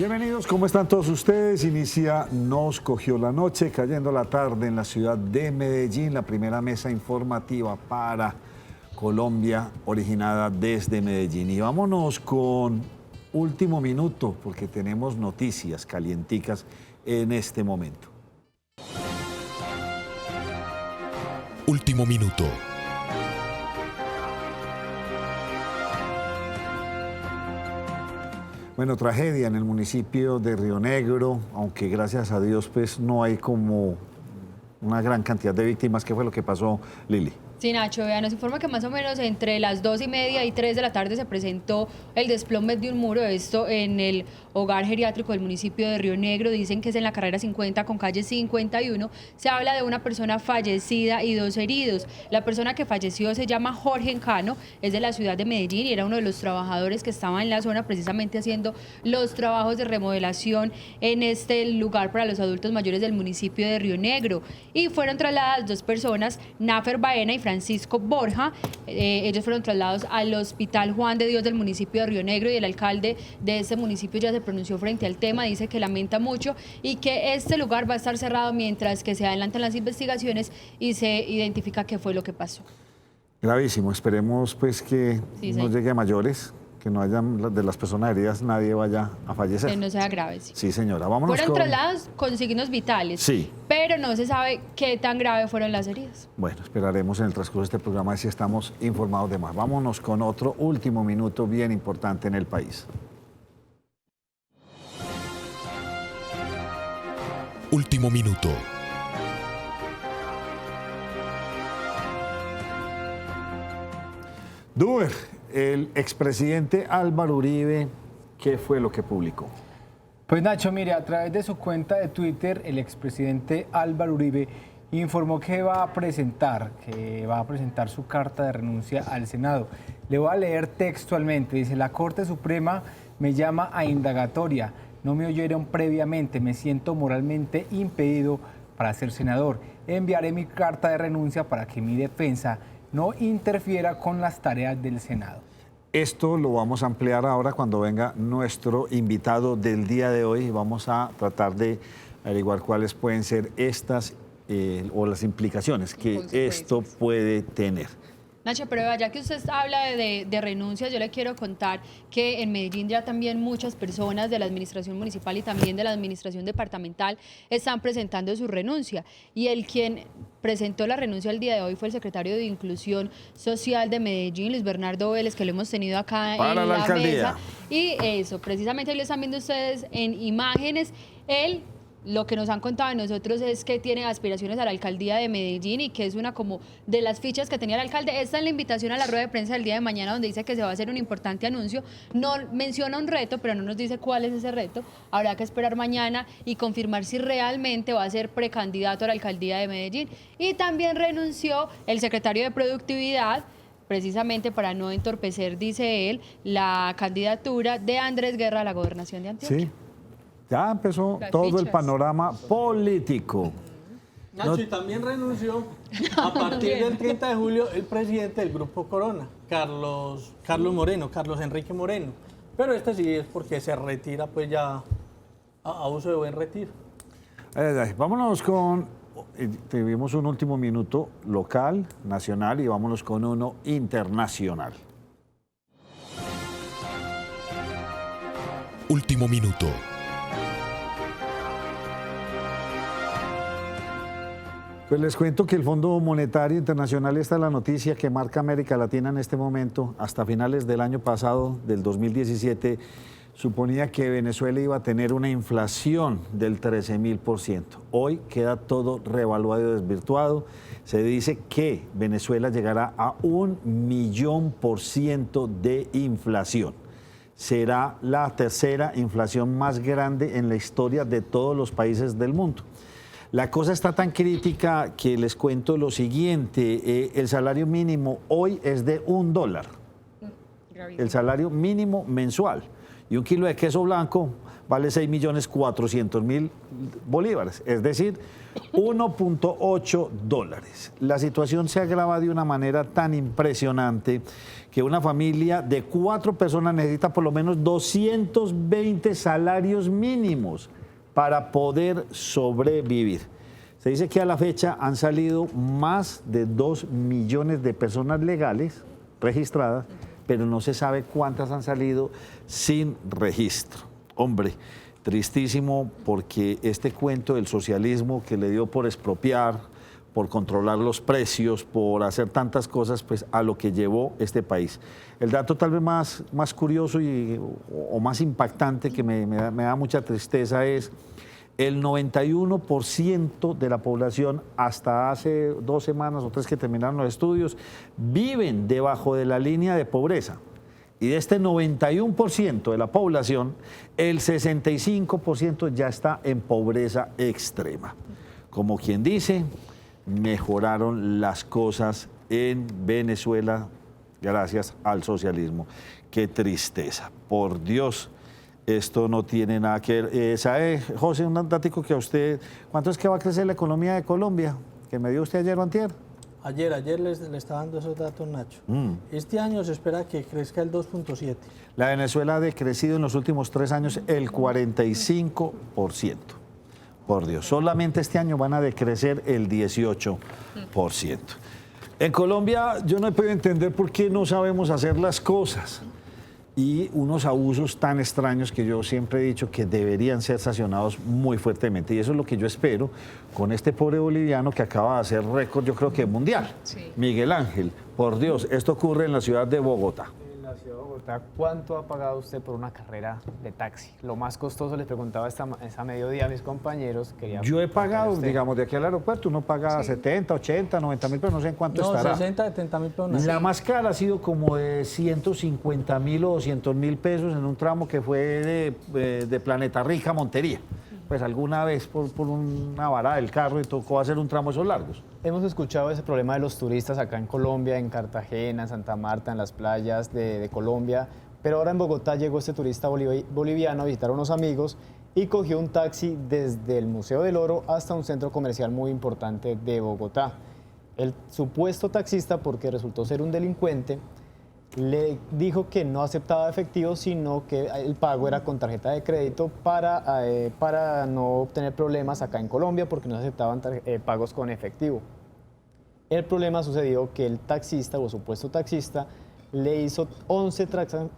Bienvenidos, ¿cómo están todos ustedes? Inicia Nos Cogió la Noche, cayendo la tarde en la ciudad de Medellín, la primera mesa informativa para Colombia, originada desde Medellín. Y vámonos con último minuto, porque tenemos noticias calienticas en este momento. Último minuto. Bueno, tragedia en el municipio de Río Negro, aunque gracias a Dios pues no hay como una gran cantidad de víctimas. ¿Qué fue lo que pasó, Lili? Sí, Nacho, nos informa que más o menos entre las 2:30 y 3 de la tarde se presentó el desplome de un muro, esto en el hogar geriátrico del municipio de Río Negro. Dicen que es en la carrera 50 con calle 51. Se habla de una persona fallecida y 2 heridos. La persona que falleció se llama Jorge Encano, es de la ciudad de Medellín y era uno de los trabajadores que estaba en la zona precisamente haciendo los trabajos de remodelación en este lugar para los adultos mayores del municipio de Río Negro. Y fueron trasladadas 2 personas, Nafer Baena y Francisco Borja. Ellos fueron trasladados al Hospital Juan de Dios del municipio de Río Negro y el alcalde de ese municipio ya se pronunció frente al tema, dice que lamenta mucho y que este lugar va a estar cerrado mientras que se adelantan las investigaciones y se identifica qué fue lo que pasó. Gravísimo, esperemos pues que no llegue a mayores, que no haya de las personas heridas, nadie vaya a fallecer. Que no sea grave. Sí, sí señora, vámonos. Fueron trasladados con signos vitales, sí, pero no se sabe qué tan grave fueron las heridas. Bueno, esperaremos en el transcurso de este programa si estamos informados de más. Vámonos con otro último minuto bien importante en el país. Último minuto. Duber, el expresidente Álvaro Uribe, ¿qué fue lo que publicó? Pues Nacho, mire, a través de su cuenta de Twitter, el expresidente Álvaro Uribe informó que va a presentar su carta de renuncia al Senado. Le voy a leer textualmente, dice: la Corte Suprema me llama a indagatoria, no me oyeron previamente, me siento moralmente impedido para ser senador. Enviaré mi carta de renuncia para que mi defensa no interfiera con las tareas del Senado. Esto lo vamos a ampliar ahora cuando venga nuestro invitado del día de hoy. Vamos a tratar de averiguar cuáles pueden ser estas o las implicaciones que esto puede tener. Nacho, pero ya que usted habla de renuncias, yo le quiero contar que en Medellín ya también muchas personas de la administración municipal y también de la administración departamental están presentando su renuncia. Y el quien presentó la renuncia el día de hoy fue el secretario de Inclusión Social de Medellín, Luis Bernardo Vélez, que lo hemos tenido acá para en la la alcaldía. mesa. Y eso, precisamente lo están viendo ustedes en imágenes. Él, lo que nos han contado a nosotros es que tiene aspiraciones a la alcaldía de Medellín y que es una como de las fichas que tenía el alcalde. Esta es la invitación a la rueda de prensa del día de mañana, donde dice que se va a hacer un importante anuncio. No menciona un reto, pero no nos dice cuál es ese reto. Habrá que esperar mañana y confirmar si realmente va a ser precandidato a la alcaldía de Medellín. Y también renunció el secretario de Productividad, precisamente para no entorpecer, dice él, la candidatura de Andrés Guerra a la gobernación de Antioquia. Sí. Ya empezó todo el panorama político. Nacho, y también renunció a partir del 30 de julio el presidente del Grupo Corona, Carlos Enrique Moreno. Pero este sí es porque se retira pues ya a uso de buen retiro. Vámonos con, tuvimos un último minuto local, nacional, y vámonos con uno internacional. Último minuto. Pues les cuento que el Fondo Monetario Internacional, esta es la noticia que marca América Latina en este momento, hasta finales del año pasado, del 2017, suponía que Venezuela iba a tener una inflación del 13.000%. Hoy queda todo revaluado y desvirtuado. Se dice que Venezuela llegará a 1.000.000% de inflación. Será la tercera inflación más grande en la historia de todos los países del mundo. La cosa está tan crítica que les cuento lo siguiente. El salario mínimo hoy es de $1. El salario mínimo mensual. y un kilo de queso blanco vale 6.400.000 bolívares, es decir, 1.8 dólares. La situación se agrava de una manera tan impresionante que una familia de 4 personas necesita por lo menos 220 salarios mínimos para poder sobrevivir. Se dice que a la fecha han salido más de 2 millones de personas legales registradas, pero no se sabe cuántas han salido sin registro. Hombre, tristísimo, porque este cuento del socialismo que le dio por expropiar, por controlar los precios, por hacer tantas cosas, pues a lo que llevó este país. El dato tal vez más curioso o más impactante que me da mucha tristeza es el 91% de la población, hasta hace 2 semanas o 3 que terminaron los estudios, viven debajo de la línea de pobreza. Y de este 91% de la población, el 65% ya está en pobreza extrema. Como quien dice, mejoraron las cosas en Venezuela gracias al socialismo. Qué tristeza, por Dios. Esto no tiene nada que ver. ¿Sabe, José, un datico que a usted, cuánto es que va a crecer la economía de Colombia? Que me dio usted ayer o antier. Ayer le estaba dando esos datos, Nacho. Este año se espera que crezca el 2.7. La Venezuela ha decrecido en los últimos 3 años el 45%. Por Dios, solamente este año van a decrecer el 18%. En Colombia yo no he podido entender por qué no sabemos hacer las cosas. Y unos abusos tan extraños que yo siempre he dicho que deberían ser sancionados muy fuertemente. Y eso es lo que yo espero con este pobre boliviano que acaba de hacer récord, yo creo que mundial. Sí. Miguel Ángel, por Dios, esto ocurre en la ciudad de Bogotá. En la ciudad de Bogotá, ¿cuánto ha pagado usted por una carrera de taxi? Lo más costoso, les preguntaba esta mediodía a mis compañeros. Yo he pagado, digamos, de aquí al aeropuerto, uno paga 70, 80, 90 mil, pero no sé en cuánto estará. 60, 70 mil pesos. La más cara ha sido como de 150.000 o 200.000 pesos en un tramo que fue de Planeta Rica a Montería. Pues alguna vez por una varada del carro y tocó hacer un tramo esos largos. Hemos escuchado ese problema de los turistas acá en Colombia, en Cartagena, en Santa Marta, en las playas de Colombia, pero ahora en Bogotá llegó este turista boliviano a visitar a unos amigos y cogió un taxi desde el Museo del Oro hasta un centro comercial muy importante de Bogotá. El supuesto taxista, porque resultó ser un delincuente, le dijo que no aceptaba efectivo, sino que el pago era con tarjeta de crédito para no tener problemas acá en Colombia, porque no aceptaban pagos con efectivo. El problema sucedió que el taxista o supuesto taxista le hizo 11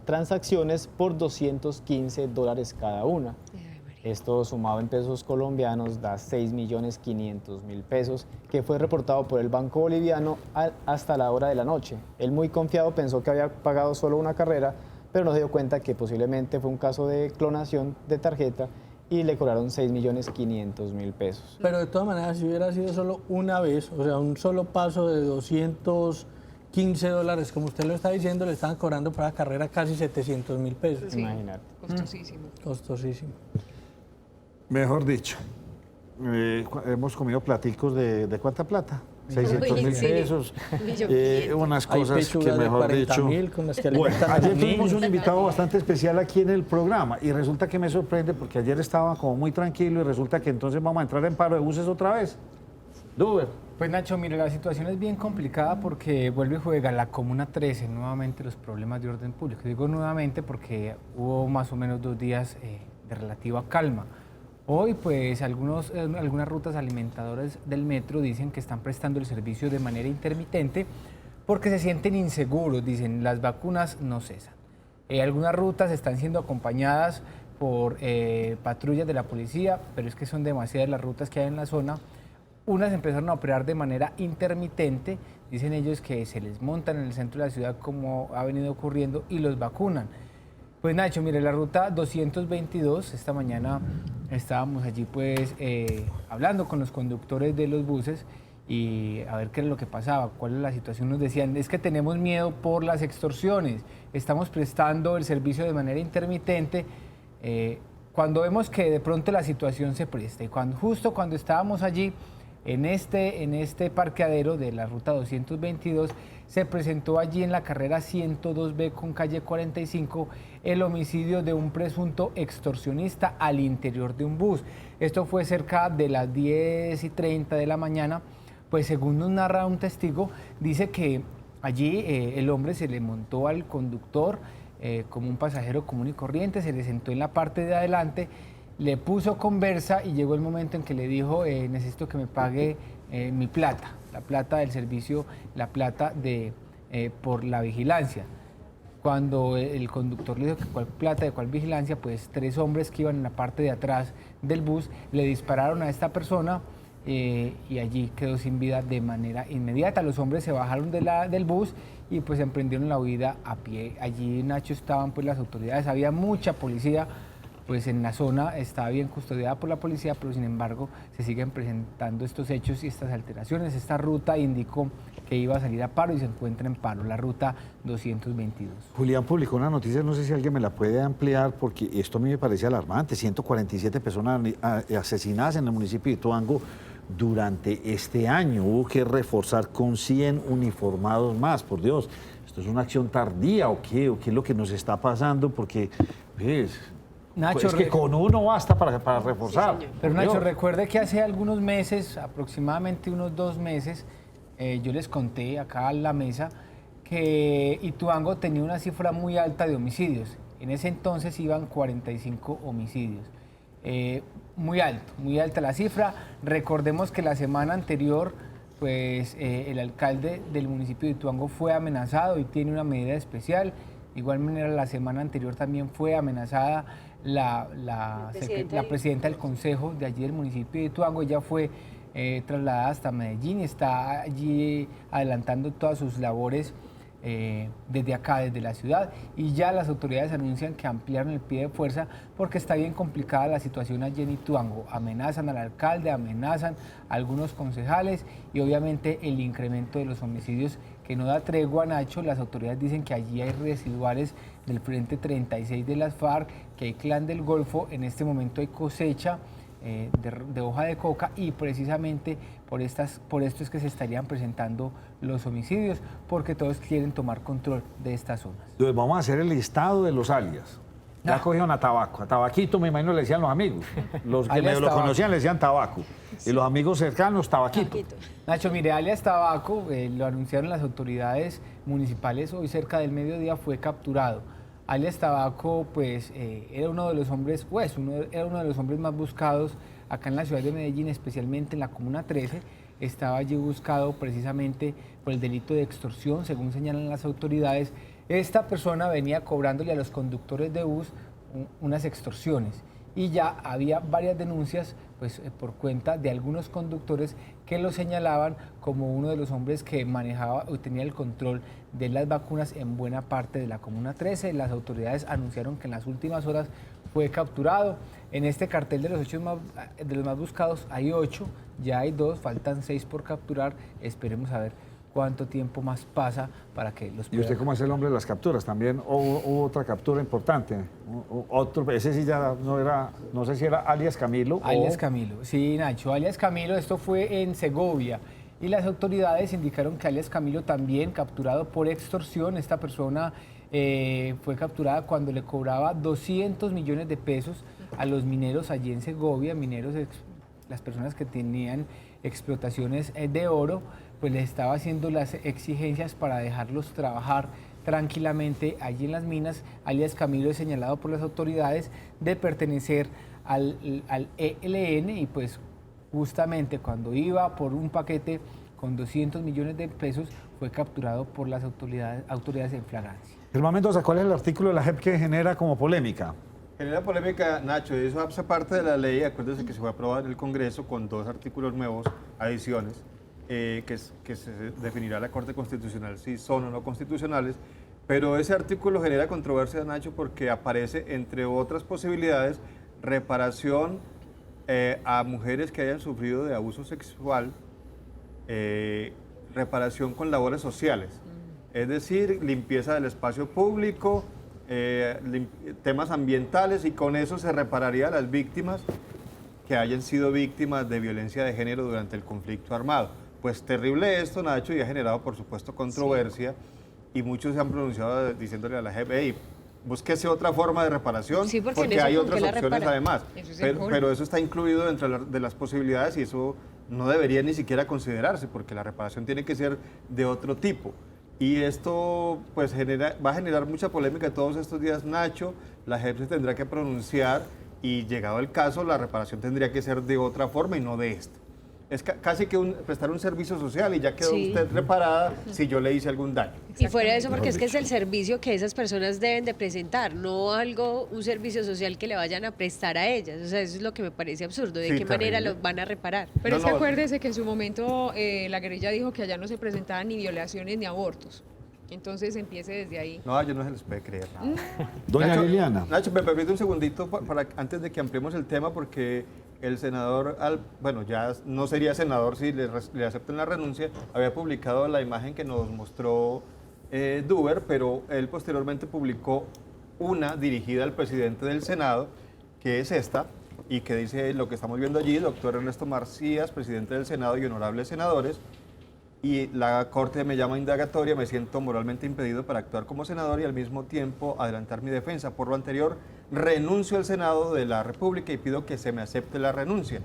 transacciones por $215 cada una. Esto sumado en pesos colombianos da 6.500.000 pesos, que fue reportado por el Banco Boliviano hasta la hora de la noche. Él, muy confiado, pensó que había pagado solo una carrera, pero no se dio cuenta que posiblemente fue un caso de clonación de tarjeta y le cobraron 6.500.000 pesos. Pero de todas maneras, si hubiera sido solo una vez, o sea, un solo paso de $215, como usted lo está diciendo, le estaban cobrando para la carrera casi 700.000 pesos. Sí, imagínate. Costosísimo. Costosísimo. Mejor dicho, hemos comido platicos de ¿cuánta plata? 600.000 pesos, unas cosas que mejor dicho. Bueno, ayer tuvimos un invitado bastante especial aquí en el programa y resulta que me sorprende porque ayer estaba como muy tranquilo y resulta que entonces vamos a entrar en paro de buses otra vez. Duber. Pues Nacho, mire, la situación es bien complicada porque vuelve y juega la Comuna 13 nuevamente los problemas de orden público. Digo nuevamente porque hubo más o menos 2 días de relativa calma. Hoy, pues, algunas rutas alimentadoras del metro dicen que están prestando el servicio de manera intermitente porque se sienten inseguros, dicen, las vacunas no cesan. Algunas rutas están siendo acompañadas por patrullas de la policía, pero es que son demasiadas las rutas que hay en la zona. Unas empezaron a operar de manera intermitente, dicen ellos que se les montan en el centro de la ciudad como ha venido ocurriendo y los vacunan. Pues Nacho, mire, la ruta 222, esta mañana estábamos allí pues hablando con los conductores de los buses y a ver qué era lo que pasaba, cuál es la situación. Nos decían, es que tenemos miedo por las extorsiones, estamos prestando el servicio de manera intermitente, cuando vemos que de pronto la situación se presta y justo cuando estábamos allí, En este parqueadero de la ruta 222 se presentó allí en la carrera 102B con calle 45 el homicidio de un presunto extorsionista al interior de un bus. Esto fue cerca de las 10:30 de la mañana, pues según nos narra un testigo, dice que allí el hombre se le montó al conductor como un pasajero común y corriente, se le sentó en la parte de adelante, le puso conversa y llegó el momento en que le dijo necesito que me pague mi plata, la plata del servicio, la plata por la vigilancia. Cuando el conductor le dijo que cuál plata, de cuál vigilancia, pues 3 hombres que iban en la parte de atrás del bus le dispararon a esta persona y allí quedó sin vida de manera inmediata. Los hombres se bajaron del bus y pues emprendieron la huida a pie. Allí, Nacho, estaban pues las autoridades, había mucha policía, pues en la zona estaba bien custodiada por la policía, pero sin embargo se siguen presentando estos hechos y estas alteraciones. Esta ruta indicó que iba a salir a paro y se encuentra en paro, la ruta 222. Julián publicó una noticia, no sé si alguien me la puede ampliar, porque esto a mí me parece alarmante. 147 personas asesinadas en el municipio de Ituango durante este año. Hubo que reforzar con 100 uniformados más, por Dios. ¿Esto es una acción tardía o qué? ¿O qué es lo que nos está pasando? Porque, pues, Nacho, es que con uno basta para reforzar. Sí, pero Nacho, Dios. recuerde que hace algunos meses, aproximadamente unos 2 meses, yo les conté acá en la mesa que Ituango tenía una cifra muy alta de homicidios. En ese entonces iban 45 homicidios. Muy alta la cifra. Recordemos que la semana anterior, pues el alcalde del municipio de Ituango fue amenazado y tiene una medida especial. De igual manera, la semana anterior también fue amenazada la presidenta del consejo de allí del municipio de Ituango. Ella fue trasladada hasta Medellín y está allí adelantando todas sus labores desde acá, desde la ciudad, y ya las autoridades anuncian que ampliaron el pie de fuerza porque está bien complicada la situación allí en Ituango. Amenazan al alcalde, amenazan a algunos concejales y obviamente el incremento de los homicidios que no da tregua, Nacho. Las autoridades dicen que allí hay residuales del Frente 36 de las FARC, que hay Clan del Golfo, en este momento hay cosecha de hoja de coca y precisamente por esto es que se estarían presentando los homicidios, porque todos quieren tomar control de estas zonas. Entonces vamos a hacer el listado de los alias. Ya cogieron a Tabaco. A Tabaquito, me imagino, le decían los amigos. Los que Alias me lo Tabaco. conocían le decían Tabaco. Y los amigos cercanos, Tabaquito. Nacho, mire, alias Tabaco, lo anunciaron las autoridades municipales hoy cerca del mediodía, fue capturado. Alias Tabaco, pues, era uno de los hombres, era uno de los hombres más buscados acá en la ciudad de Medellín, especialmente en la Comuna 13. Estaba allí buscado precisamente por el delito de extorsión, según señalan las autoridades. Esta persona venía cobrándole a los conductores de bus unas extorsiones y ya había varias denuncias pues, por cuenta de algunos conductores que lo señalaban como uno de los hombres que manejaba o tenía el control de las vacunas en buena parte de la Comuna 13. Las autoridades anunciaron que en las últimas horas fue capturado. En este cartel de los más buscados hay 8, ya hay 2, faltan 6 por capturar. Esperemos a ver cuánto tiempo más pasa para que los ¿Y usted cómo es el hombre de las capturas? También hubo otra captura importante. Ese sí ya no era, no sé si era alias Camilo. Alias Camilo, sí, Nacho, alias Camilo, esto fue en Segovia. Y las autoridades indicaron que alias Camilo también capturado por extorsión. Esta persona fue capturada cuando le cobraba 200 millones de pesos a los mineros allí en Segovia, las personas que tenían explotaciones de oro, pues les estaba haciendo las exigencias para dejarlos trabajar tranquilamente allí en las minas. Alias Camilo es señalado por las autoridades de pertenecer al ELN y pues justamente cuando iba por un paquete con 200 millones de pesos fue capturado por las autoridades en flagrancia. Germán Mendoza, ¿cuál es el artículo de la JEP que genera como polémica? Genera polémica, Nacho, eso hace parte de la ley. Acuérdese que se fue aprobada en el Congreso con 2 artículos nuevos, adiciones, que se definirá la Corte Constitucional si son o no constitucionales. Pero ese artículo genera controversia, Nacho, porque aparece, entre otras posibilidades, reparación a mujeres que hayan sufrido de abuso sexual, reparación con labores sociales, es decir, limpieza del espacio público, temas ambientales, y con eso se repararía a las víctimas que hayan sido víctimas de violencia de género durante el conflicto armado. Pues terrible esto, Nacho, y ha generado, por supuesto, controversia, y muchos se han pronunciado diciéndole a la JEP, hey, búsquese otra forma de reparación, Sí, porque hay ¿con qué otras la opciones repara? además. Eso es el colmo. Pero eso está incluido dentro de las posibilidades y eso no debería ni siquiera considerarse, porque la reparación tiene que ser de otro tipo. Y esto pues va a generar mucha polémica todos estos días, Nacho. La JEP se tendrá que pronunciar y llegado el caso, la reparación tendría que ser de otra forma y no de esta. Es casi que prestar un servicio social y ya quedó Sí. usted reparada si yo le hice algún daño. Y fuera de eso, porque es que es el servicio que esas personas deben de presentar, no un servicio social que le vayan a prestar a ellas. O sea, eso es lo que me parece absurdo. ¿De Sí, qué manera terrible. lo van a reparar? Pero No, es que no. acuérdese que en su momento la guerrilla dijo que allá no se presentaban ni violaciones ni abortos. Entonces empiece desde ahí. No, a ellos no se les puede creer nada. Doña Nacho, Liliana. Nacho, me permite un segundito antes de que ampliemos el tema, porque el senador, bueno, ya no sería senador si le aceptan la renuncia, había publicado la imagen que nos mostró Duber, pero él posteriormente publicó una dirigida al presidente del Senado, que es esta, y que dice lo que estamos viendo allí, doctor Ernesto Macías, presidente del Senado y honorables senadores, y la Corte me llama indagatoria, me siento moralmente impedido para actuar como senador y al mismo tiempo adelantar mi defensa. Por lo anterior, renuncio al Senado de la República y pido que se me acepte la renuncia.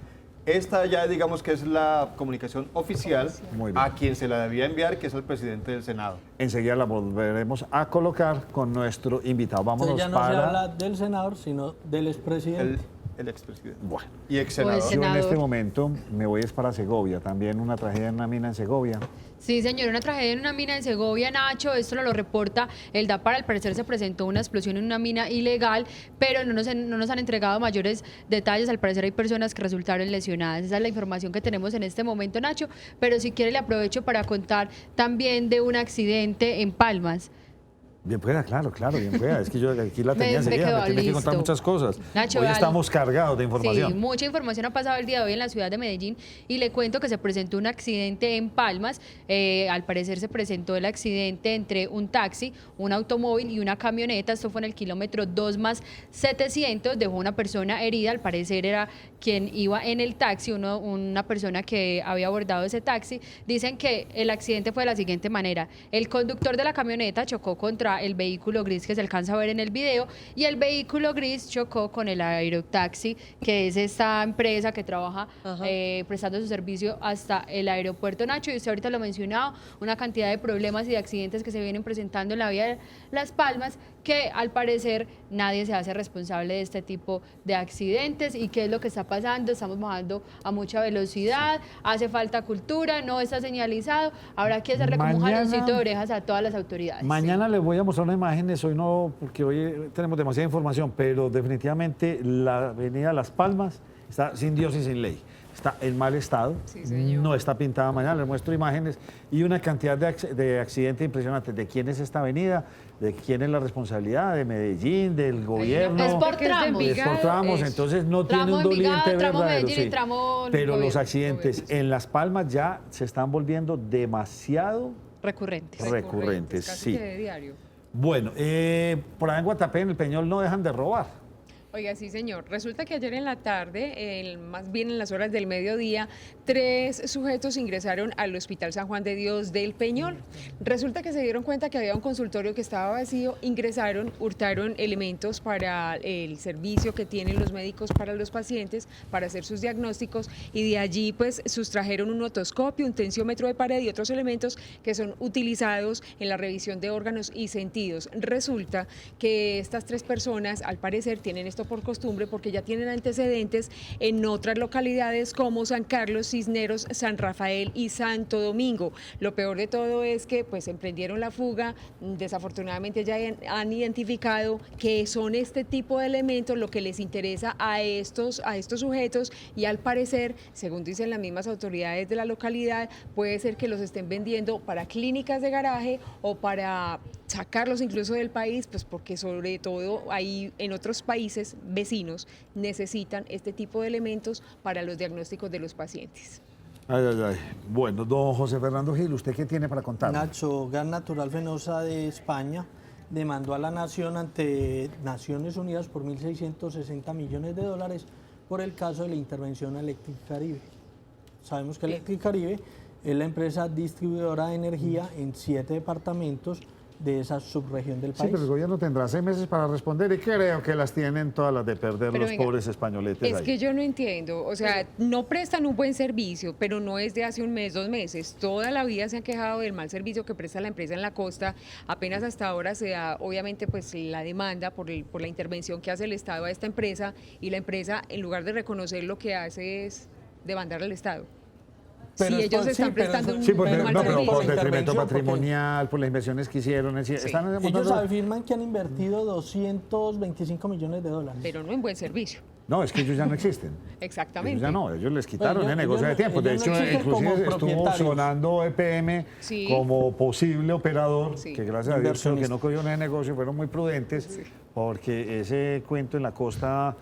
Esta ya digamos que es la comunicación oficial Muy bien. a quien se la debía enviar, que es el presidente del Senado. Enseguida la volveremos a colocar con nuestro invitado. Vámonos Entonces ya no se para... habla del senador, sino del expresidente. El expresidente. Bueno. Y ex senador. Pues, Yo en senador. este momento me voy es para Segovia, también una tragedia en una mina en Segovia. Sí, señor, una tragedia en una mina en Segovia, Nacho. Esto lo reporta el DAPAR. Al parecer se presentó una explosión en una mina ilegal, pero no nos han entregado mayores detalles. Al parecer hay personas que resultaron lesionadas. Esa es la información que tenemos en este momento, Nacho. Pero si quiere le aprovecho para contar también de un accidente en Palmas. Bien pueda, claro, bien pueda. Es que yo aquí la Me tenía enseguida, quedó me tiene que contar listo. muchas cosas. Nacho, Hoy al- estamos cargados de información. Sí, mucha información ha pasado el día de hoy en la ciudad de Medellín y le cuento que se presentó un accidente en Palmas. Al parecer se presentó el accidente entre un taxi, un automóvil y una camioneta. Esto fue en el kilómetro 2+700. Dejó una persona herida. Al parecer era quien iba en el taxi, una persona que había abordado ese taxi. Dicen que el accidente fue de la siguiente manera. El conductor de la camioneta chocó contra el vehículo gris que se alcanza a ver en el video y el vehículo gris chocó con el Aerotaxi, que es esta empresa que trabaja Ajá. prestando su servicio hasta el aeropuerto, Nacho. Y usted ahorita lo ha mencionado, una cantidad de problemas y de accidentes que se vienen presentando en la vía de Las Palmas, que al parecer nadie se hace responsable de este tipo de accidentes. ¿Y qué es lo que está pasando? Estamos bajando a mucha velocidad, hace falta cultura, no está señalizado. Habrá que hacerle como un Mañana- jaloncito de orejas a todas las autoridades. Mañana les voy a mostrar unas imágenes, hoy no, porque hoy tenemos demasiada información, pero definitivamente la avenida Las Palmas está sin Dios y sin ley. Está en mal estado, Sí, señor. no está pintada. Mañana les muestro imágenes y una cantidad de accidentes impresionantes. ¿De quién es esta avenida? ¿De quién es la responsabilidad? ¿De Medellín? ¿Del gobierno? Es por Porque es de tramos. Es por tramos, Eso. entonces no Tramo tiene un Envigado, doliente tramo verdadero. Medellín y tramo Pero los gobierno. accidentes en Las Palmas ya se están volviendo demasiado Recurrentes. recurrentes. Casi Sí. que de diario. Bueno, por allá en Guatapé, en el Peñol, no dejan de robar. Oiga, sí, señor. Resulta que ayer en la tarde, más bien en las horas del mediodía, 3 sujetos ingresaron al Hospital San Juan de Dios del Peñol. Resulta que se dieron cuenta que había un consultorio que estaba vacío, ingresaron, hurtaron elementos para el servicio que tienen los médicos para los pacientes, para hacer sus diagnósticos, y de allí pues sustrajeron un otoscopio, un tensiómetro de pared y otros elementos que son utilizados en la revisión de órganos y sentidos. Resulta que estas 3 personas, al parecer, tienen esto por costumbre porque ya tienen antecedentes en otras localidades como San Carlos, Cisneros, San Rafael y Santo Domingo. Lo peor de todo es que pues emprendieron la fuga, desafortunadamente ya han identificado que son este tipo de elementos lo que les interesa a estos sujetos, y al parecer, según dicen las mismas autoridades de la localidad, puede ser que los estén vendiendo para clínicas de garaje o para sacarlos incluso del país, pues porque sobre todo ahí en otros países vecinos necesitan este tipo de elementos para los diagnósticos de los pacientes. Ay, ay, ay. Bueno, don José Fernando Gil, ¿usted qué tiene para contar? Nacho, Gas Natural Fenosa de España demandó a la nación ante Naciones Unidas por 1.660 millones de dólares por el caso de la intervención a Electric Caribe. Sabemos que Electric Caribe es la empresa distribuidora de energía en 7 departamentos de esa subregión del Sí, país. pero el gobierno tendrá 6 meses para responder y creo que las tienen todas las de perder Pero los venga, pobres españoletes Es ahí. que yo no entiendo, o sea, no prestan un buen servicio, pero no es de hace un mes, 2 meses. Toda la vida se han quejado del mal servicio que presta la empresa en la costa. Apenas hasta ahora se da, obviamente, pues la demanda por la intervención que hace el Estado a esta empresa, y la empresa, en lugar de reconocer, lo que hace es demandar al Estado. Pero Si es ellos por- están sí, pero prestando eso- un Sí, porque, mal no, pero servicio. por la detrimento intervención, porque- patrimonial, por las inversiones que hicieron. Están Ellos montando- afirman que han invertido 225 millones de dólares. Pero no en buen servicio. No, es que ellos ya no existen. Exactamente. Ellos ya no, ellos les quitaron Bueno, el negocio de ellos tiempo. De no hecho, existen como inclusive estuvo propietarios. sonando EPM Sí. como posible operador, Sí. que gracias a Dios creo que Inversionista. no cogió ese negocio, fueron muy prudentes, porque ese cuento en la costa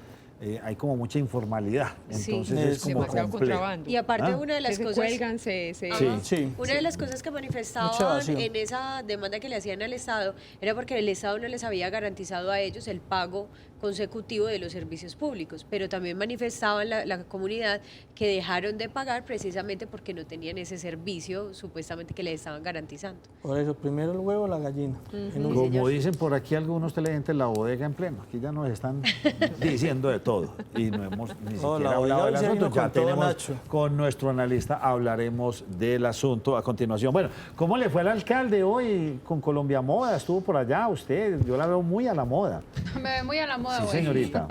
hay como mucha informalidad. Sí, Entonces es como demasiado complejo. contrabando. Y aparte ¿Ah? una de las Que se cosas... cuelgan, se Sí. Sí. Una de las cosas que Mucha manifestaban evasión. en esa demanda que le hacían al Estado era porque el Estado no les había garantizado a ellos el pago consecutivo de los servicios públicos, pero también manifestaban la comunidad que dejaron de pagar precisamente porque no tenían ese servicio supuestamente que les estaban garantizando. Por eso, primero el huevo o la gallina. En un- Como dicen por aquí algunos televidentes, la bodega en pleno. Aquí ya nos están diciendo de todo y no hemos ni Oh, siquiera la hablado bodega del hoy se asunto. vino Ya con todo, tenemos Nacho. con nuestro analista, hablaremos del asunto a continuación. Bueno, ¿cómo le fue al alcalde hoy con Colombia Moda? Estuvo por allá usted, yo la veo muy a la moda. Me ve muy a la moda, Sí, güey. señorita.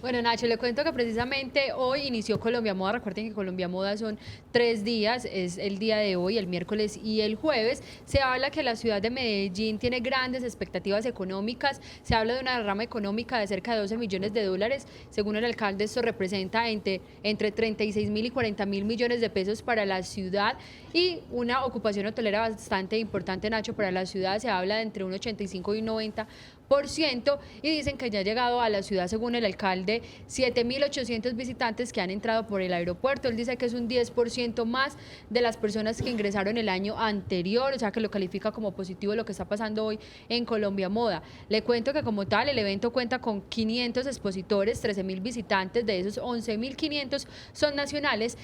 Bueno, Nacho, le cuento que precisamente hoy inició Colombia Moda. Recuerden que Colombia Moda son 3 días, es el día de hoy, el miércoles y el jueves. Se habla que la ciudad de Medellín tiene grandes expectativas económicas. Se habla de una derrama económica de cerca de 12 millones de dólares. Según el alcalde, esto representa entre 36.000 y 40.000 millones de pesos para la ciudad, y una ocupación hotelera bastante importante, Nacho, para la ciudad. Se habla de entre un 85 y un 90%, y dicen que ya ha llegado a la ciudad, según el alcalde, 7.800 visitantes que han entrado por el aeropuerto. Él dice que es un 10% más de las personas que ingresaron el año anterior, o sea que lo califica como positivo lo que está pasando hoy en Colombia Moda. Le cuento que como tal el evento cuenta con 500 expositores, 13.000 visitantes, de esos 11.500 son nacionales,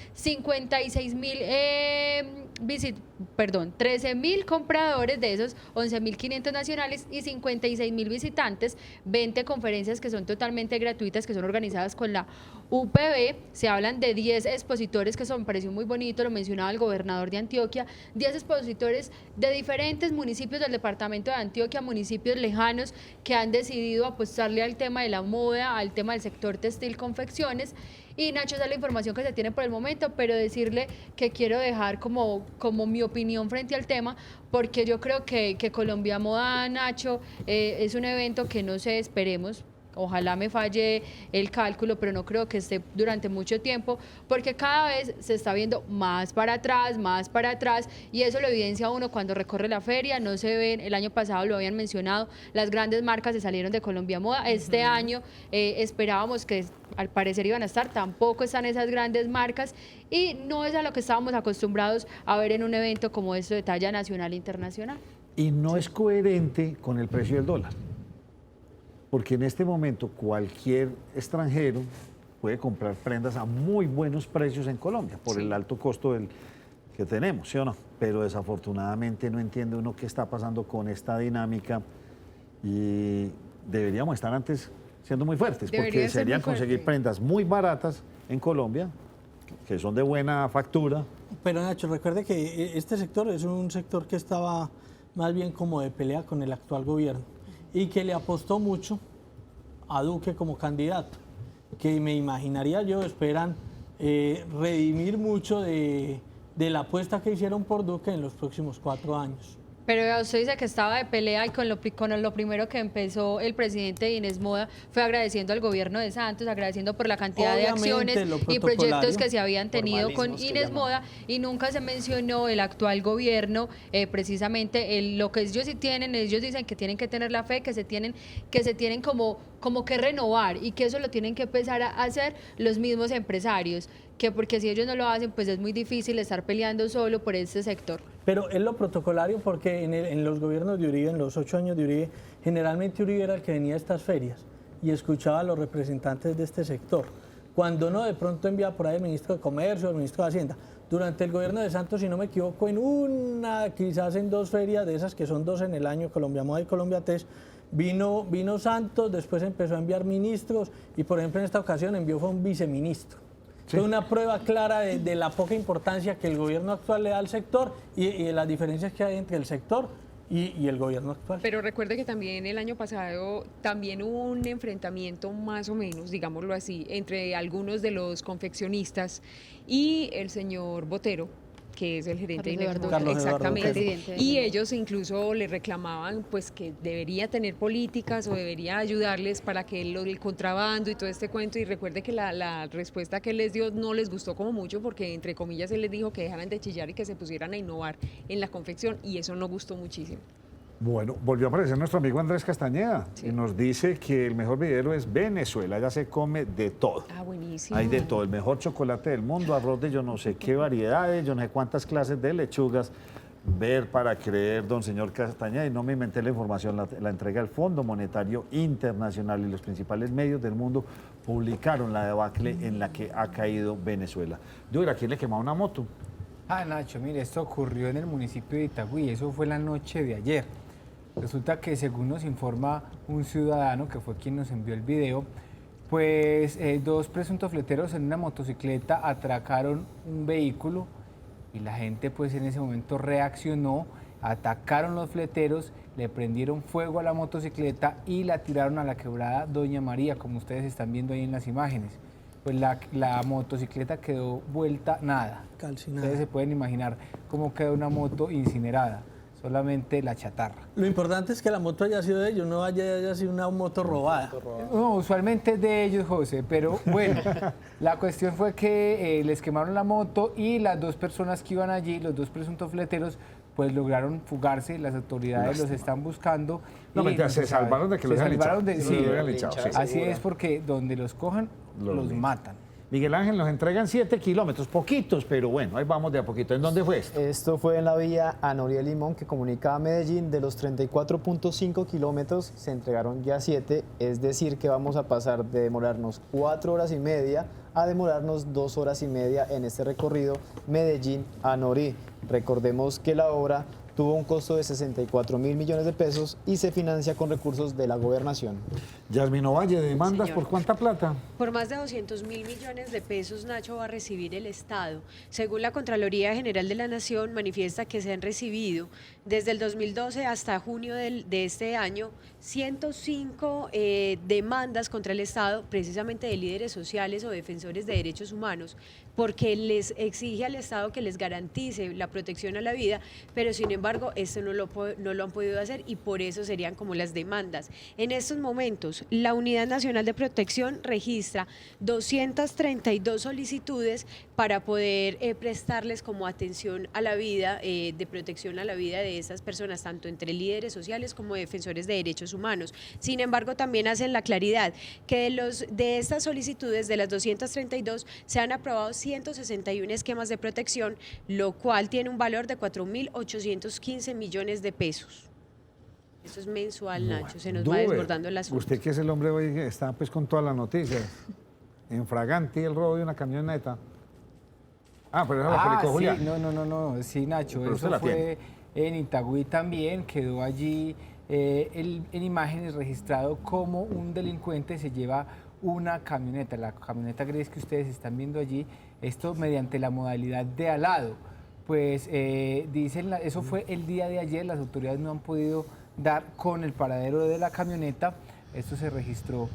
13.000 compradores, de esos 11.500 nacionales y 56.000 visitantes, 20 conferencias que son totalmente gratuitas, que son organizadas con la UPB. Se hablan de 10 expositores, que eso me pareció muy bonito, lo mencionaba el gobernador de Antioquia, 10 expositores de diferentes municipios del departamento de Antioquia, municipios lejanos, que han decidido apostarle al tema de la moda, al tema del sector textil, confecciones. Y Nacho, esa es la información que se tiene por el momento, pero decirle que quiero dejar como mi opinión frente al tema, porque yo creo que Colombia Moda, Nacho, es un evento que no sé, esperemos. Ojalá me falle el cálculo, pero no creo que esté durante mucho tiempo, porque cada vez se está viendo más para atrás, y eso lo evidencia uno cuando recorre la feria. No se ven, el año pasado lo habían mencionado, las grandes marcas se salieron de Colombia Moda. Este año esperábamos que al parecer iban a estar, tampoco están esas grandes marcas, y no es a lo que estábamos acostumbrados a ver en un evento como esto de talla nacional e internacional. Y no es coherente con el precio del dólar. Porque en este momento cualquier extranjero puede comprar prendas a muy buenos precios en Colombia por el alto costo que tenemos, ¿sí o no? Pero desafortunadamente no entiende uno qué está pasando con esta dinámica, y deberíamos estar antes siendo muy fuertes, Debería porque ser serían muy fuerte. conseguir prendas muy baratas en Colombia, que son de buena factura. Pero Nacho, recuerde que este sector es un sector que estaba más bien como de pelea con el actual gobierno, y que le apostó mucho a Duque como candidato, que me imaginaría yo esperan redimir mucho de la apuesta que hicieron por Duque en los próximos 4 años. Pero usted dice que estaba de pelea, y con lo primero que empezó el presidente de Inés Moda fue agradeciendo al gobierno de Santos, agradeciendo por la cantidad Obviamente, de acciones lo y proyectos protocolario. que se habían tenido con Formalismos que Inés llaman. Moda, y nunca se mencionó el actual gobierno, precisamente lo que ellos sí tienen. Ellos dicen que tienen que tener la fe, que se tienen como que renovar, y que eso lo tienen que empezar a hacer los mismos empresarios, que porque si ellos no lo hacen, pues es muy difícil estar peleando solo por este sector. Pero es lo protocolario, porque en los gobiernos de Uribe, en los 8 años de Uribe, generalmente Uribe era el que venía a estas ferias y escuchaba a los representantes de este sector. cuando no, de pronto envía por ahí el ministro de Comercio, el ministro de Hacienda. Durante el gobierno de Santos, si no me equivoco, en una, quizás en 2 ferias de esas, que son 2 en el año, Colombia Moda y Colombia Test, vino Santos, después empezó a enviar ministros y, por ejemplo, en esta ocasión envió fue un viceministro. Sí. Es una prueba clara de la poca importancia que el gobierno actual le da al sector y de las diferencias que hay entre el sector y el gobierno actual. Pero recuerde que también el año pasado también hubo un enfrentamiento más o menos, digámoslo así, entre algunos de los confeccionistas y el señor Botero, que es el gerente de Inexmotor, exactamente, y ellos incluso le reclamaban pues que debería tener políticas o debería ayudarles para que el contrabando y todo este cuento, y recuerde que la respuesta que él les dio no les gustó como mucho, porque entre comillas él les dijo que dejaran de chillar y que se pusieran a innovar en la confección, y eso no gustó muchísimo. Bueno, volvió a aparecer nuestro amigo Andrés Castañeda y nos dice que el mejor videro es Venezuela, ya se come de todo. Ah, buenísimo. Hay de todo, el mejor chocolate del mundo, arroz de yo no sé qué variedades, yo no sé cuántas clases de lechugas. Ver para creer, don señor Castañeda, y no me inventé la información, la entrega del Fondo Monetario Internacional y los principales medios del mundo publicaron la debacle en la que ha caído Venezuela. Yo, ¿a quién le quemaba una moto? Ah, Nacho, mire, esto ocurrió en el municipio de Itagüí, eso fue la noche de ayer. Resulta que, según nos informa un ciudadano, que fue quien nos envió el video, pues 2 presuntos fleteros en una motocicleta atracaron un vehículo y la gente pues en ese momento reaccionó, atacaron los fleteros, le prendieron fuego a la motocicleta y la tiraron a la quebrada Doña María, como ustedes están viendo ahí en las imágenes. Pues la motocicleta quedó vuelta nada. Calcinada. Ustedes se pueden imaginar cómo quedó una moto incinerada. Solamente la chatarra. Lo importante es que la moto haya sido de ellos, no haya sido una moto robada. No, usualmente es de ellos, José, pero bueno, la cuestión fue que les quemaron la moto y las 2 personas que iban allí, los 2 presuntos fleteros, pues lograron fugarse, las autoridades los están buscando. No, mentira, se salvaron de que los hubieran linchado. Sí, así es, porque donde los cojan, los matan. Miguel Ángel, nos entregan 7 kilómetros, poquitos, pero bueno, ahí vamos de a poquito. ¿En dónde fue esto? Esto fue en la vía Anoria-Limón, que comunica a Medellín. De los 34.5 kilómetros se entregaron ya 7, es decir, que vamos a pasar de demorarnos 4 horas y media a demorarnos 2 horas y media en este recorrido Medellín-Anorí. Recordemos que la obra tuvo un costo de 64.000 millones de pesos y se financia con recursos de la gobernación. Yasmin Ovalle, ¿demandas por cuánta plata? Por más de 200.000 millones de pesos, Nacho, va a recibir el Estado. Según la Contraloría General de la Nación, manifiesta que se han recibido desde el 2012 hasta junio de este año 105 demandas contra el Estado, precisamente de líderes sociales o defensores de derechos humanos, porque les exige al Estado que les garantice la protección a la vida, pero sin embargo esto no lo han podido hacer y por eso serían como las demandas. En estos momentos, la Unidad Nacional de Protección registra 232 solicitudes para poder prestarles como atención a la vida, de protección a la vida de estas personas, tanto entre líderes sociales como defensores de derechos humanos. Sin embargo, también hacen la claridad que de estas solicitudes, de las 232, se han aprobado 161 esquemas de protección, lo cual tiene un valor de 4.815 millones de pesos. Eso es mensual, Nacho, se nos va desbordando el asunto. Usted que es el hombre hoy que está pues con todas las noticias, en Fraganti el robo de una camioneta. Ah, pero eso lo publicó Julián. Sí, no, sí, Nacho, pero eso fue en Itagüí también, quedó allí en imágenes registrado como un delincuente se lleva una camioneta, la camioneta gris que ustedes están viendo allí, esto mediante la modalidad de alado. Pues dicen, eso fue el día de ayer, las autoridades no han podido dar con el paradero de la camioneta. Esto se registró,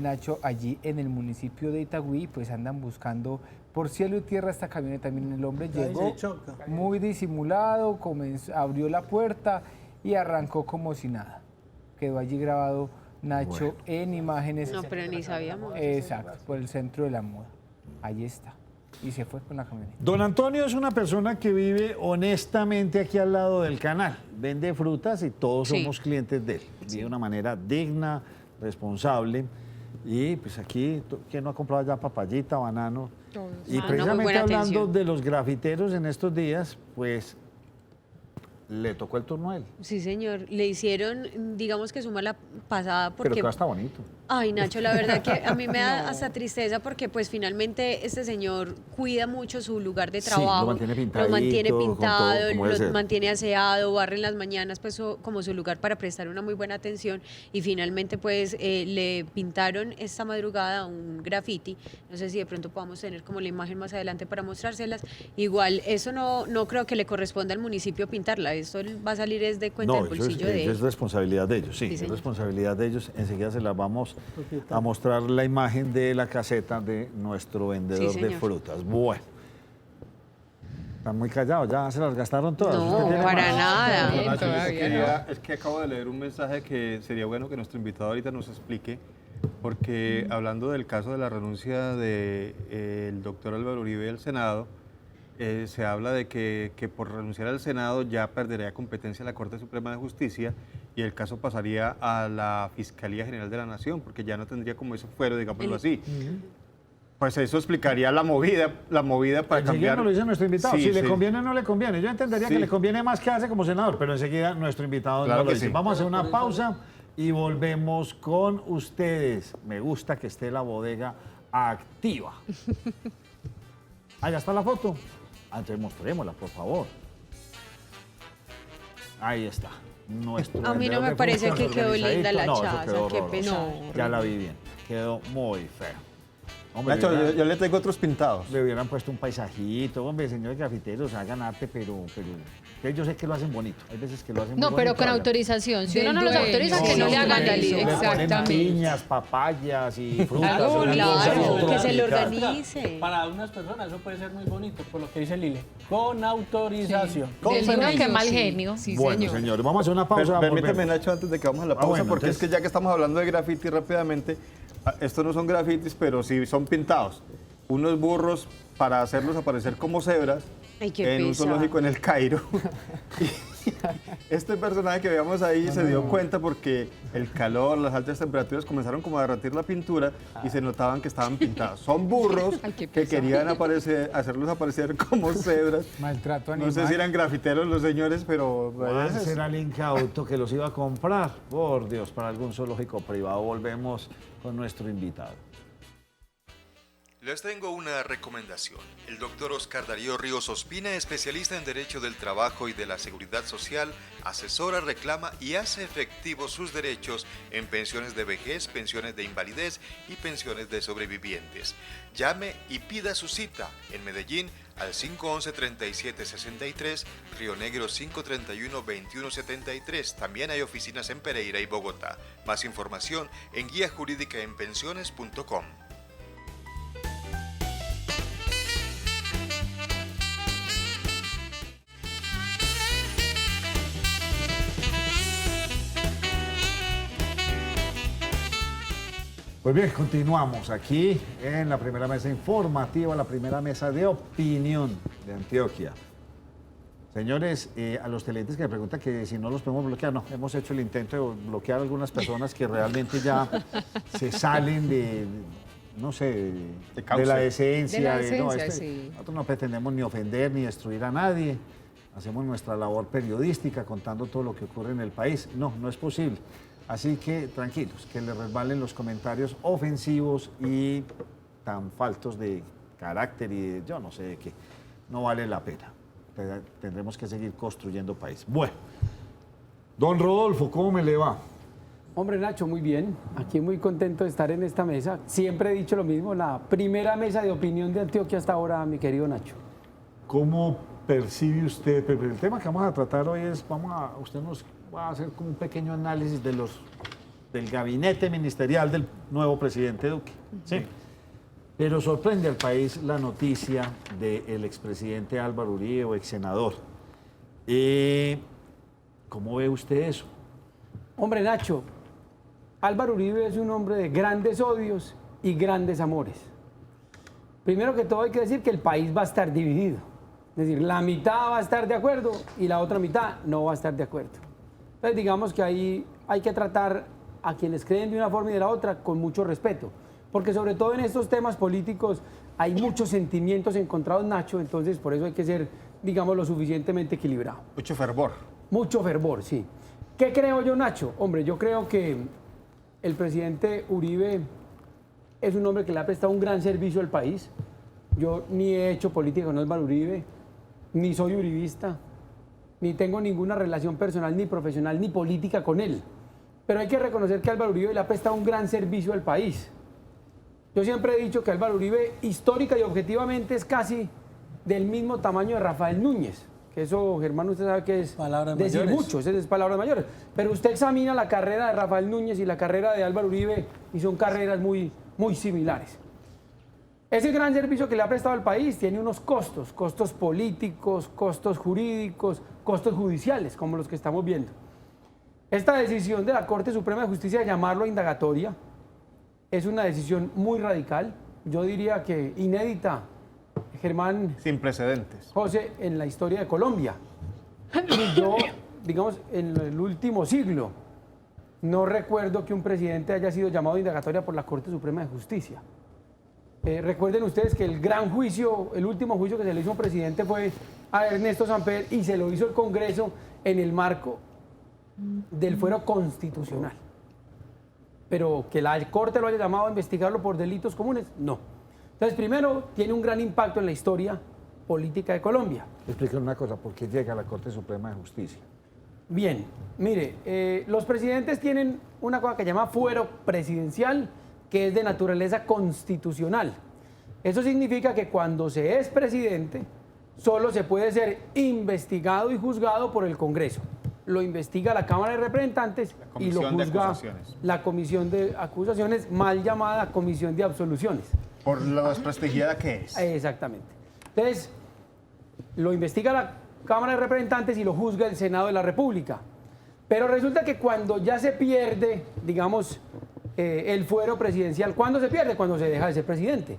Nacho, allí en el municipio de Itagüí, pues andan buscando por cielo y tierra esta camioneta. Miren, el hombre llegó muy disimulado, abrió la puerta y arrancó como si nada. Quedó allí grabado, Nacho, en imágenes. No, pero ni sabíamos. Exacto, por el centro de la moda. Allí está. Y se fue con la camioneta. Don Antonio es una persona que vive honestamente aquí al lado del canal. Vende frutas y todos somos clientes de él. Vive de una manera digna, responsable. Y pues aquí, ¿quién no ha comprado ya papayita, banano? Todos. Y precisamente hablando de los grafiteros en estos días, pues le tocó el turno a él. Sí, señor. Le hicieron, digamos que suma la pasada Pero porque... todo está bonito. Ay, Nacho, la verdad que a mí me da hasta tristeza porque pues finalmente este señor cuida mucho su lugar de Sí, trabajo. lo mantiene pintadito, lo mantiene con todo pintado, como debe lo ser. mantiene aseado, barre en las mañanas pues como su lugar para prestar una muy buena atención y finalmente pues le pintaron esta madrugada un graffiti. No sé si de pronto podamos tener como la imagen más adelante para mostrárselas. Igual, eso no creo que le corresponda al municipio pintarla. Esto va a salir es de cuenta del No, bolsillo de eso es él. responsabilidad de ellos, sí, Sí, es señor. responsabilidad de ellos. Enseguida se las vamos a mostrar la imagen de la caseta de nuestro vendedor Sí, de señor. frutas. Bueno, están muy callados, ya se las gastaron todas. No, ¿Usted tiene para más? nada. Bien, Nacho, todavía es que acabo de leer un mensaje que sería bueno que nuestro invitado ahorita nos explique, porque hablando del caso de la renuncia del doctor Álvaro Uribe del Senado, se habla de que por renunciar al Senado ya perdería competencia la Corte Suprema de Justicia y el caso pasaría a la Fiscalía General de la Nación, porque ya no tendría como ese fuero, digámoslo así. Pues eso explicaría la movida para Enseguida cambiar. nos lo dice nuestro invitado. Sí, Si le sí. conviene o no le conviene. Yo entendería que Sí. le conviene más que hace como senador, pero enseguida nuestro invitado Claro nos lo que dice. sí. Vamos a hacer una pausa y volvemos con ustedes. Me gusta que esté la bodega activa. Allá está la foto. Antes mostrémosla, por favor. Ahí está. Nuestro A mí no vendedor me de parece frutas que quedó linda la organizadito. No, eso chaza, quedó qué horroroso. pesar. Ya la vi bien. Quedó muy feo. Hombre, Nacho, le yo le tengo otros pintados. hubieran puesto un paisajito. Hombre, señores grafiteros, hagan arte, pero yo sé que lo hacen bonito. Hay veces que lo hacen No, muy pero bonito, con hagan. autorización. Si uno no Del los autoriza, dueño. que no le hagan la Sí, lista. Le ponen Exactamente. piñas, papayas y frutas. Algo una bonito. cosa y Claro, otra. que se le Mira, organice. para unas personas eso puede ser muy bonito, por lo que dice Lile. Con autorización. Sí. Con Del Señor, permiso. qué mal Sí, genio. Sí, Bueno, señor. señores, vamos a hacer una pausa. Permíteme, volvemos. Nacho, antes de que vamos a la pausa, bueno, porque entonces- es que ya que estamos hablando de graffiti rápidamente, estos no son grafitis, pero sí son pintados. Unos burros para hacerlos aparecer como cebras Ay, qué en un pesar. zoológico en el Cairo. Y este personaje que veamos ahí se dio cuenta porque el calor, las altas temperaturas comenzaron como a derretir la pintura y se notaban que estaban pintados. Son burros Ay, qué que pesar. querían hacerlos aparecer como cebras. Maltrato No animal. sé si eran grafiteros los señores, pero... ¿Cuál será el incauto que los iba a comprar? Por Dios, para algún zoológico privado. Volvemos con nuestro invitado. Les tengo una recomendación. El doctor Oscar Darío Ríos Ospina, especialista en Derecho del Trabajo y de la Seguridad Social, asesora, reclama y hace efectivos sus derechos en pensiones de vejez, pensiones de invalidez y pensiones de sobrevivientes. Llame y pida su cita en Medellín al 511-3763, Río Negro 531-2173. También hay oficinas en Pereira y Bogotá. Más información en guiajurídicaenpensiones.com. Pues bien, continuamos aquí en la primera mesa informativa, la primera mesa de opinión de Antioquia. Señores, a los televidentes que me preguntan que si no los podemos bloquear, no, hemos hecho el intento de bloquear a algunas personas que realmente ya se salen de no sé, cauce. de la decencia. De la no, decencia, sí. Nosotros no pretendemos ni ofender ni destruir a nadie. Hacemos nuestra labor periodística contando todo lo que ocurre en el país. No, no es posible. Así que tranquilos, que les resbalen los comentarios ofensivos y tan faltos de carácter y de yo no sé de qué. No vale la pena. Tendremos que seguir construyendo país. Bueno, don Rodolfo, ¿cómo me le va? Hombre, Nacho, muy bien. Aquí muy contento de estar en esta mesa. Siempre he dicho lo mismo, la primera mesa de opinión de Antioquia hasta ahora, mi querido Nacho. ¿Cómo percibe usted? Pero el tema que vamos a tratar hoy es, usted nos va a hacer como un pequeño análisis de del gabinete ministerial del nuevo presidente Duque. Sí. Pero sorprende al país la noticia del expresidente Álvaro Uribe, o ex senador. ¿Cómo ve usted eso? Hombre, Nacho, Álvaro Uribe es un hombre de grandes odios y grandes amores. Primero que todo hay que decir que el país va a estar dividido. Es decir, la mitad va a estar de acuerdo y la otra mitad no va a estar de acuerdo. Entonces digamos que ahí hay que tratar a quienes creen de una forma y de la otra con mucho respeto. Porque sobre todo en estos temas políticos hay muchos sentimientos encontrados, Nacho, entonces por eso hay que ser, digamos, lo suficientemente equilibrado. Mucho fervor. Mucho fervor, sí. ¿Qué creo yo, Nacho? Hombre, yo creo que el presidente Uribe es un hombre que le ha prestado un gran servicio al país. Yo ni he hecho política con Álvaro Uribe, ni soy uribista, ni tengo ninguna relación personal, ni profesional, ni política con él. Pero hay que reconocer que Álvaro Uribe le ha prestado un gran servicio al país. Yo siempre he dicho que Álvaro Uribe, histórica y objetivamente, es casi del mismo tamaño de Rafael Núñez. Que eso, Germán, usted sabe que es Palabras decir mayores. mucho, eso es palabras mayores. Pero usted examina la carrera de Rafael Núñez y la carrera de Álvaro Uribe y son carreras muy similares. Ese gran servicio que le ha prestado al país tiene unos costos políticos, costos jurídicos, costos judiciales, como los que estamos viendo. Esta decisión de la Corte Suprema de Justicia de llamarlo a indagatoria es una decisión muy radical, yo diría que inédita, Germán. Sin precedentes. José, en la historia de Colombia. Y yo, digamos, en el último siglo, no recuerdo que un presidente haya sido llamado a indagatoria por la Corte Suprema de Justicia. Recuerden ustedes que el gran juicio, el último juicio que se le hizo a un presidente fue a Ernesto Samper y se lo hizo el Congreso en el marco del fuero constitucional. Pero que la Corte lo haya llamado a investigarlo por delitos comunes, no. Entonces, primero, tiene un gran impacto en la historia política de Colombia. Explíqueme una cosa, ¿por qué llega a la Corte Suprema de Justicia? Bien, mire, los presidentes tienen una cosa que se llama fuero presidencial, que es de naturaleza constitucional. Eso significa que cuando se es presidente, solo se puede ser investigado y juzgado por el Congreso. Lo investiga la Cámara de Representantes y lo juzga la Comisión de Acusaciones, mal llamada Comisión de Absoluciones. Por lo desprestigiada que es. Exactamente. Entonces, lo investiga la Cámara de Representantes y lo juzga el Senado de la República. Pero resulta que cuando ya se pierde, digamos, el fuero presidencial, ¿cuándo se pierde? Cuando se deja de ser presidente.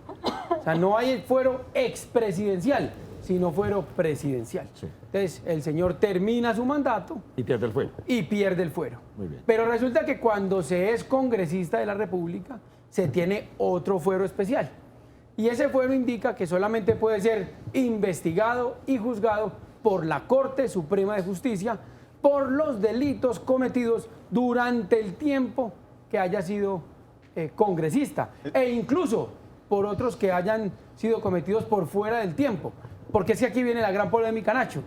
O sea, no hay el fuero expresidencial, sino fuero presidencial. Sí. Entonces, el señor termina su mandato Y pierde el fuero. y pierde el fuero. Muy bien. Pero resulta que cuando se es congresista de la República, se tiene otro fuero especial. Y ese fuero indica que solamente puede ser investigado y juzgado por la Corte Suprema de Justicia por los delitos cometidos durante el tiempo que haya sido congresista, e incluso por otros que hayan sido cometidos por fuera del tiempo. Porque es que aquí viene la gran polémica, Nacho.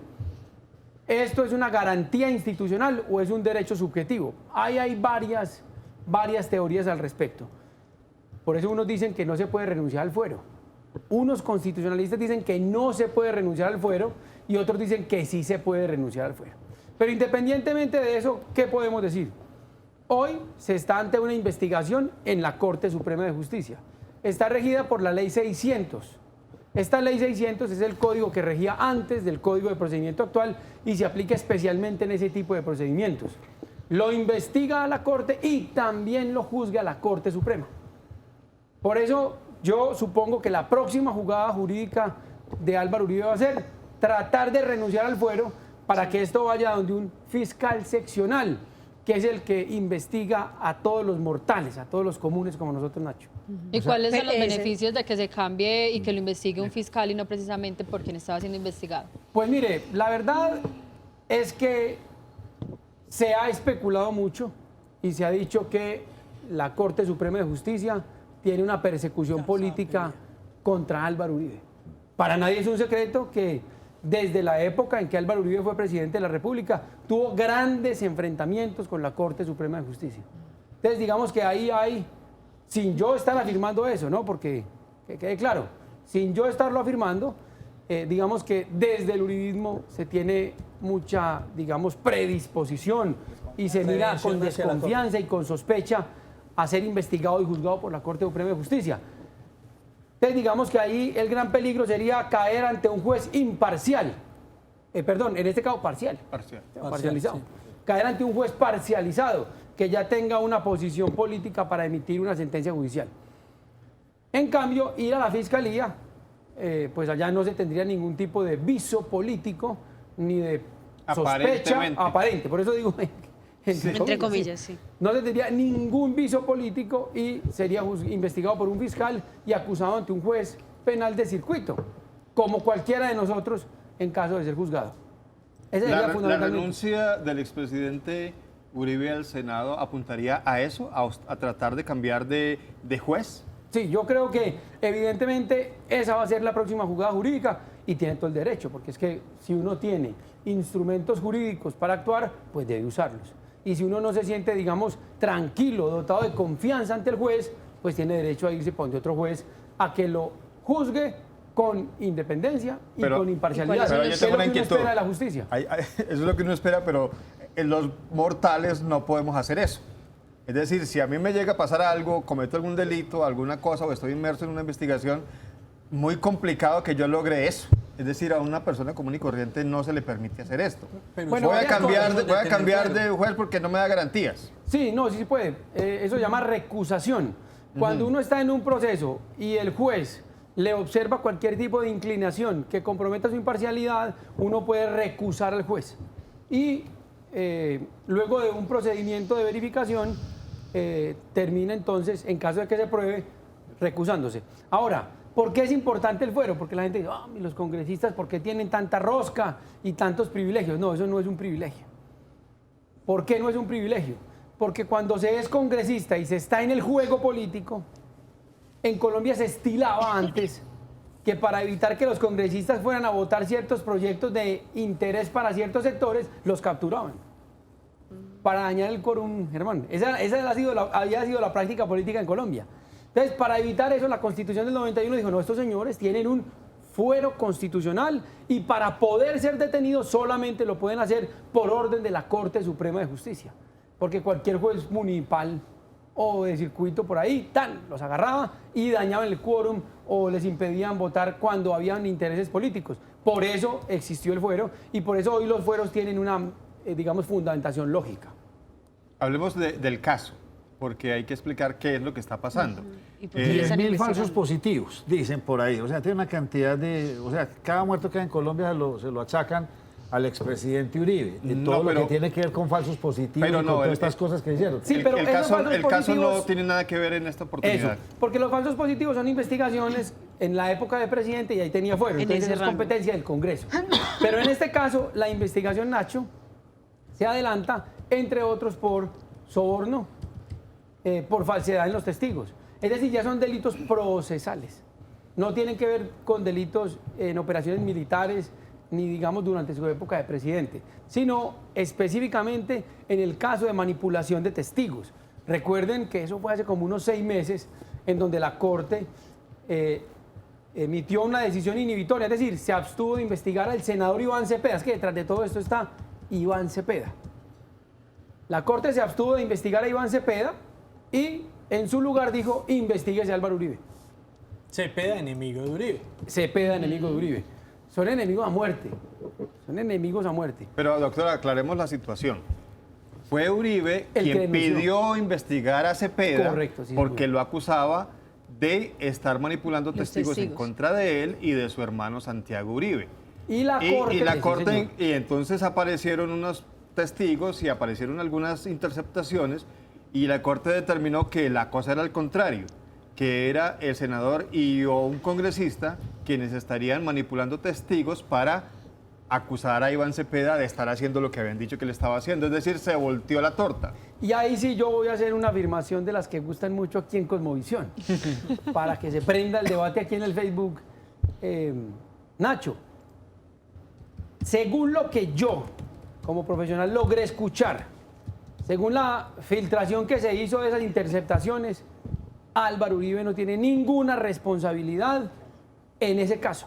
¿Esto es una garantía institucional o es un derecho subjetivo? Hay varias teorías al respecto. Por eso unos dicen que no se puede renunciar al fuero. Unos constitucionalistas dicen que no se puede renunciar al fuero y otros dicen que sí se puede renunciar al fuero. Pero independientemente de eso, ¿qué podemos decir? Hoy se está ante una investigación en la Corte Suprema de Justicia. Está regida por la Ley 600. Esta Ley 600 es el código que regía antes del Código de Procedimiento actual y se aplica especialmente en ese tipo de procedimientos. Lo investiga a la Corte y también lo juzga la Corte Suprema. Por eso yo supongo que la próxima jugada jurídica de Álvaro Uribe va a ser tratar de renunciar al fuero para que esto vaya donde un fiscal seccional, que es el que investiga a todos los mortales, a todos los comunes como nosotros, Nacho. ¿Y cuáles son los ese- beneficios de que se cambie y que lo investigue un fiscal y no precisamente por quien estaba siendo investigado? Pues mire, la verdad es que se ha especulado mucho y se ha dicho que la Corte Suprema de Justicia tiene una persecución política contra Álvaro Uribe. Para nadie es un secreto que desde la época en que Álvaro Uribe fue presidente de la República, tuvo grandes enfrentamientos con la Corte Suprema de Justicia. Entonces, digamos que ahí hay, sin yo estar afirmando eso, ¿no? Porque, que quede claro, sin yo estarlo afirmando, digamos que desde el uribismo se tiene mucha, digamos, predisposición y se mira con Prevención hacia la desconfianza y con sospecha a ser investigado y juzgado por la Corte Suprema de Justicia. Entonces, digamos que ahí el gran peligro sería caer ante un juez imparcial. Perdón, en este caso parcial. Parcializado. sí. Caer ante un juez parcializado que ya tenga una posición política para emitir una sentencia judicial. En cambio, ir a la fiscalía, pues allá no se tendría ningún tipo de viso político ni de sospecha Aparentemente. aparente. Por eso digo, Entre comillas, sí. no se tendría ningún viso político y sería investigado por un fiscal y acusado ante un juez penal de circuito, como cualquiera de nosotros en caso de ser juzgado. Ese sería La fundamentalmente. renuncia del expresidente Uribe al Senado apuntaría a eso, a tratar de cambiar de juez. Sí, yo creo que evidentemente esa va a ser la próxima jugada jurídica y tiene todo el derecho, porque es que si uno tiene instrumentos jurídicos para actuar, pues debe usarlos. Y si uno no se siente, digamos, tranquilo, dotado de confianza ante el juez, pues tiene derecho a irse para donde otro juez a que lo juzgue con independencia y con imparcialidad. Pero yo Es tengo lo una que uno inquietud. espera de la justicia. Eso es lo que uno espera, pero los mortales no podemos hacer eso. Es decir, si a mí me llega a pasar algo, cometo algún delito, alguna cosa o estoy inmerso en una investigación, muy complicado que yo logre eso. Es decir, a una persona común y corriente no se le permite hacer esto. Bueno, voy a cambiar tener de juez porque no me da garantías. Sí, no, sí se puede. Eso se llama recusación. Cuando uno está en un proceso y el juez le observa cualquier tipo de inclinación que comprometa su imparcialidad, uno puede recusar al juez. Y luego de un procedimiento de verificación, termina entonces, en caso de que se pruebe, recusándose. Ahora, ¿por qué es importante el fuero? Porque la gente dice, los congresistas, ¿por qué tienen tanta rosca y tantos privilegios? No, eso no es un privilegio. ¿Por qué no es un privilegio? Porque cuando se es congresista y se está en el juego político, en Colombia se estilaba antes que para evitar que los congresistas fueran a votar ciertos proyectos de interés para ciertos sectores, los capturaban para dañar el quórum, Germán. Esa había sido la práctica política en Colombia. Entonces, para evitar eso, la Constitución del 91 dijo, no, estos señores tienen un fuero constitucional y para poder ser detenidos solamente lo pueden hacer por orden de la Corte Suprema de Justicia. Porque cualquier juez municipal o de circuito por ahí, los agarraba y dañaban el quórum o les impedían votar cuando habían intereses políticos. Por eso existió el fuero y por eso hoy los fueros tienen una, digamos, fundamentación lógica. Hablemos del caso, porque hay que explicar qué es lo que está pasando. ¿Y por qué le están 10.000 falsos investigando? positivos, dicen por ahí. O sea, tiene una cantidad de... O sea, cada muerto que hay en Colombia se lo achacan al expresidente Uribe. Todo lo que tiene que ver con falsos positivos y con todas estas cosas que hicieron. Sí, pero el esos caso, falsos el caso no positivos- tiene nada que ver en esta oportunidad. Eso, porque los falsos positivos son investigaciones en la época de presidente y ahí tenía fuero, En entonces ese es rango. competencia del Congreso. Pero en este caso, la investigación, Nacho, se adelanta, entre otros, por soborno, por falsedad en los testigos. Es decir, ya son delitos procesales. No tienen que ver con delitos en operaciones militares, ni digamos durante su época de presidente, sino específicamente en el caso de manipulación de testigos. Recuerden que eso fue hace como unos 6 meses, en donde la Corte emitió una decisión inhibitoria, es decir, se abstuvo de investigar al senador Iván Cepeda. Es que detrás de todo esto está Iván Cepeda. La Corte se abstuvo de investigar a Iván Cepeda y en su lugar dijo, investíguese a Álvaro Uribe. Cepeda, enemigo de Uribe. Cepeda, enemigo de Uribe. Son enemigos a muerte. Son enemigos a muerte. Pero, doctora, aclaremos la situación. Fue Uribe El que quien denunció. pidió investigar a Cepeda Correcto, sí, porque señor. lo acusaba de estar manipulando Los testigos en testigos. contra de él y de su hermano Santiago Uribe. Y la Corte... Y la sí, Corte, señor. y entonces aparecieron unos testigos y aparecieron algunas interceptaciones y la Corte determinó que la cosa era al contrario, que era el senador y o un congresista quienes estarían manipulando testigos para acusar a Iván Cepeda de estar haciendo lo que habían dicho que le estaba haciendo, es decir, se volteó la torta. Y ahí sí yo voy a hacer una afirmación de las que gustan mucho aquí en Cosmovisión, para que se prenda el debate aquí en el Facebook. Nacho, según lo que yo, como profesional, logré escuchar, según la filtración que se hizo de esas interceptaciones, Álvaro Uribe no tiene ninguna responsabilidad en ese caso.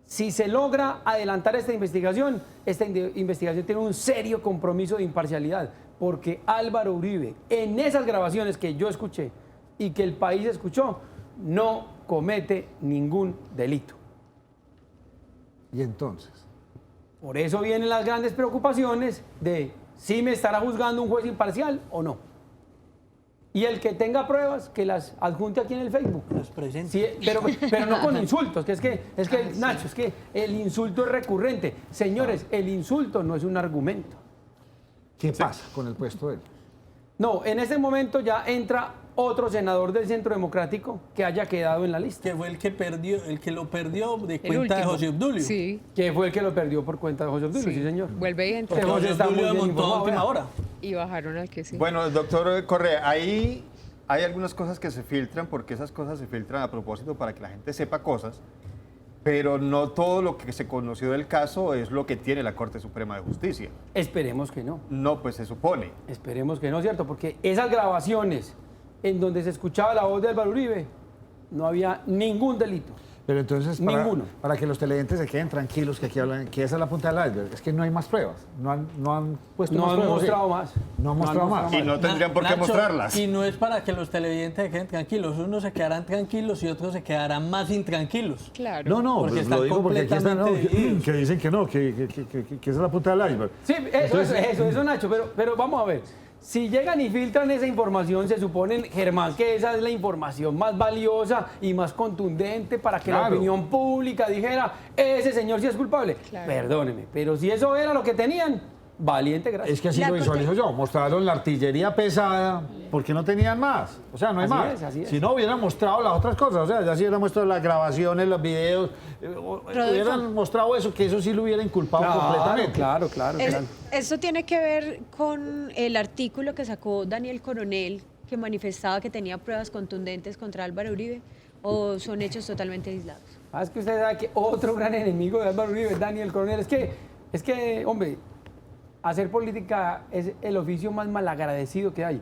Si se logra adelantar esta investigación tiene un serio compromiso de imparcialidad, porque Álvaro Uribe, en esas grabaciones que yo escuché y que el país escuchó, no comete ningún delito. Y entonces, Por eso vienen las grandes preocupaciones de si me estará juzgando un juez imparcial o no. Y el que tenga pruebas, que las adjunte aquí en el Facebook. Las presente. Sí, pero no con insultos, que es que Nacho, es que el insulto es recurrente. Señores, el insulto no es un argumento. ¿qué pasa con el puesto de él? No, en este momento ya entra otro senador del Centro Democrático que haya quedado en la lista. Que fue el que lo perdió de El cuenta de último. José Obdulio. Sí, Que fue el que lo perdió por cuenta de José Obdulio, sí, señor. vuelve y entra. Porque José José está muy Obdulio bien montó a informado, última vea. hora. Y bajaron al que sí. Bueno, doctor Correa, ahí hay algunas cosas que se filtran porque esas cosas se filtran a propósito para que la gente sepa cosas, pero no todo lo que se conoció del caso es lo que tiene la Corte Suprema de Justicia. Esperemos que no. No, pues se supone. Esperemos que no, ¿cierto? Porque esas grabaciones en donde se escuchaba la voz de Álvaro Uribe, no había ningún delito. Pero entonces, Ninguno. para que los televidentes se queden tranquilos, que aquí hablan, que esa es la punta del iceberg, es que no hay más pruebas. No han puesto No más han pruebas. mostrado ¿sí? más. No han mostrado más. Y no tendrían por qué Nacho, mostrarlas. Y no es para que los televidentes se queden tranquilos. Unos se quedarán tranquilos y otros se quedarán más intranquilos. Claro. No, no, Porque pues están lo digo porque aquí están, completamente divididos. que dicen que no, que esa es la punta del iceberg. Sí, eso, Nacho, pero vamos a ver. Si llegan y filtran esa información, se supone, Germán, que esa es la información más valiosa y más contundente para que la Claro. opinión pública dijera, ese señor sí es culpable. Claro. Perdóneme, pero si eso era lo que tenían, valiente, gracias. Es que así La lo visualizo yo. Mostraron la artillería pesada porque no tenían más. O sea, no hay Así más. es, así es. Si no, hubieran mostrado las otras cosas. O sea, ya si hubieran mostrado las grabaciones, los videos, hubieran mostrado eso, que eso sí lo hubiera inculpado completamente. Claro. Esto tiene que ver con el artículo que sacó Daniel Coronel, que manifestaba que tenía pruebas contundentes contra Álvaro Uribe, o son hechos totalmente aislados. Es que usted sabe que otro gran enemigo de Álvaro Uribe es Daniel Coronel. Es que, hombre, hacer política es el oficio más malagradecido que hay.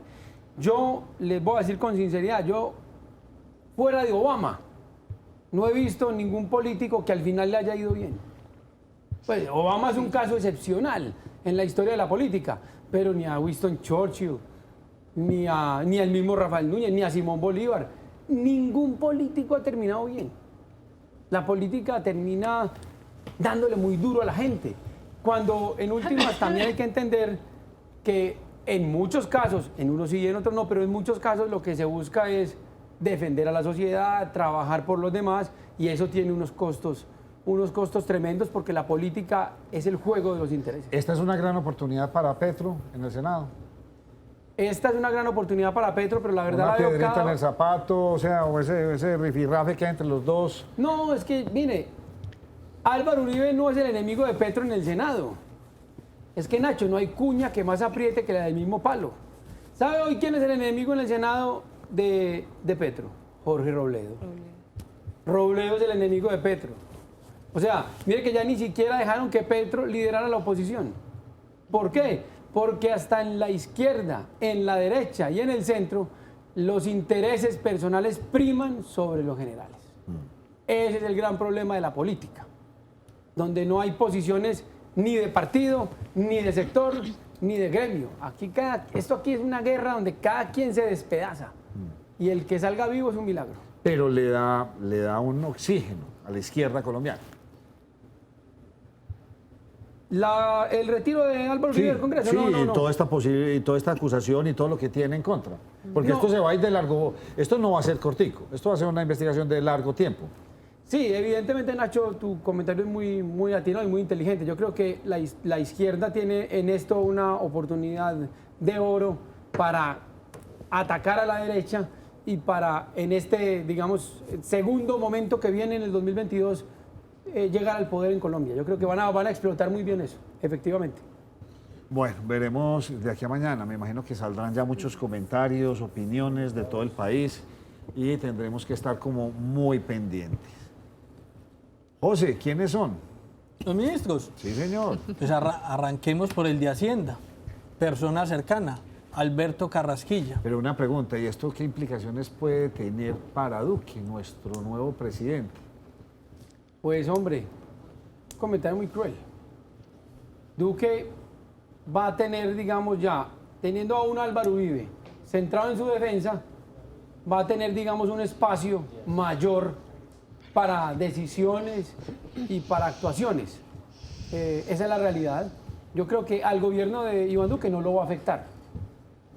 Yo les voy a decir con sinceridad, yo, fuera de Obama, no he visto ningún político que al final le haya ido bien. Pues Obama es un caso excepcional en la historia de la política, pero ni a Winston Churchill, ni al mismo Rafael Núñez, ni a Simón Bolívar, ningún político ha terminado bien. La política termina dándole muy duro a la gente. Cuando en últimas también hay que entender que en muchos casos, en unos sí y en otros no, pero en muchos casos lo que se busca es defender a la sociedad, trabajar por los demás, y eso tiene unos costos tremendos porque la política es el juego de los intereses. Esta es una gran oportunidad para Petro en el Senado. Esta es una gran oportunidad para Petro, pero la verdad Una la veo piedrita en el zapato, o sea, o ese rifirrafe que hay entre los dos. No, es que, mire, Álvaro Uribe no es el enemigo de Petro en el Senado. Es que, Nacho, no hay cuña que más apriete que la del mismo palo. ¿Sabe hoy quién es el enemigo en el Senado de Petro? Jorge Robledo. Robledo es el enemigo de Petro. O sea, mire que ya ni siquiera dejaron que Petro liderara la oposición. ¿Por qué? Porque hasta en la izquierda, en la derecha y en el centro, los intereses personales priman sobre los generales. Ese es el gran problema de la política, donde no hay posiciones ni de partido, ni de sector, ni de gremio. Esto aquí es una guerra donde cada quien se despedaza y el que salga vivo es un milagro. Pero le da un oxígeno a la izquierda colombiana. El retiro de Álvaro Uribe del Congreso, sí, no. y toda esta acusación y todo lo que tiene en contra. Porque No. esto se va a ir de largo, esto no va a ser cortico, esto va a ser una investigación de largo tiempo. Sí, evidentemente, Nacho, tu comentario es muy atinado y muy inteligente. Yo creo que la izquierda tiene en esto una oportunidad de oro para atacar a la derecha y para, en este, digamos, segundo momento que viene en el 2022, llegar al poder en Colombia. Yo creo que van a explotar muy bien eso, efectivamente. Bueno, veremos de aquí a mañana. Me imagino que saldrán ya muchos comentarios, opiniones de todo el país y tendremos que estar como muy pendientes. José, ¿quiénes son? Los ministros. Sí, señor. Pues arranquemos por el de Hacienda. Persona cercana, Alberto Carrasquilla. Pero una pregunta, ¿y esto qué implicaciones puede tener para Duque, nuestro nuevo presidente? Pues, hombre, un comentario muy cruel. Duque va a tener, digamos ya, teniendo a un Álvaro Uribe centrado en su defensa, va a tener, digamos, un espacio mayor para decisiones y para actuaciones. Esa es la realidad. Yo creo que al gobierno de Iván Duque no lo va a afectar.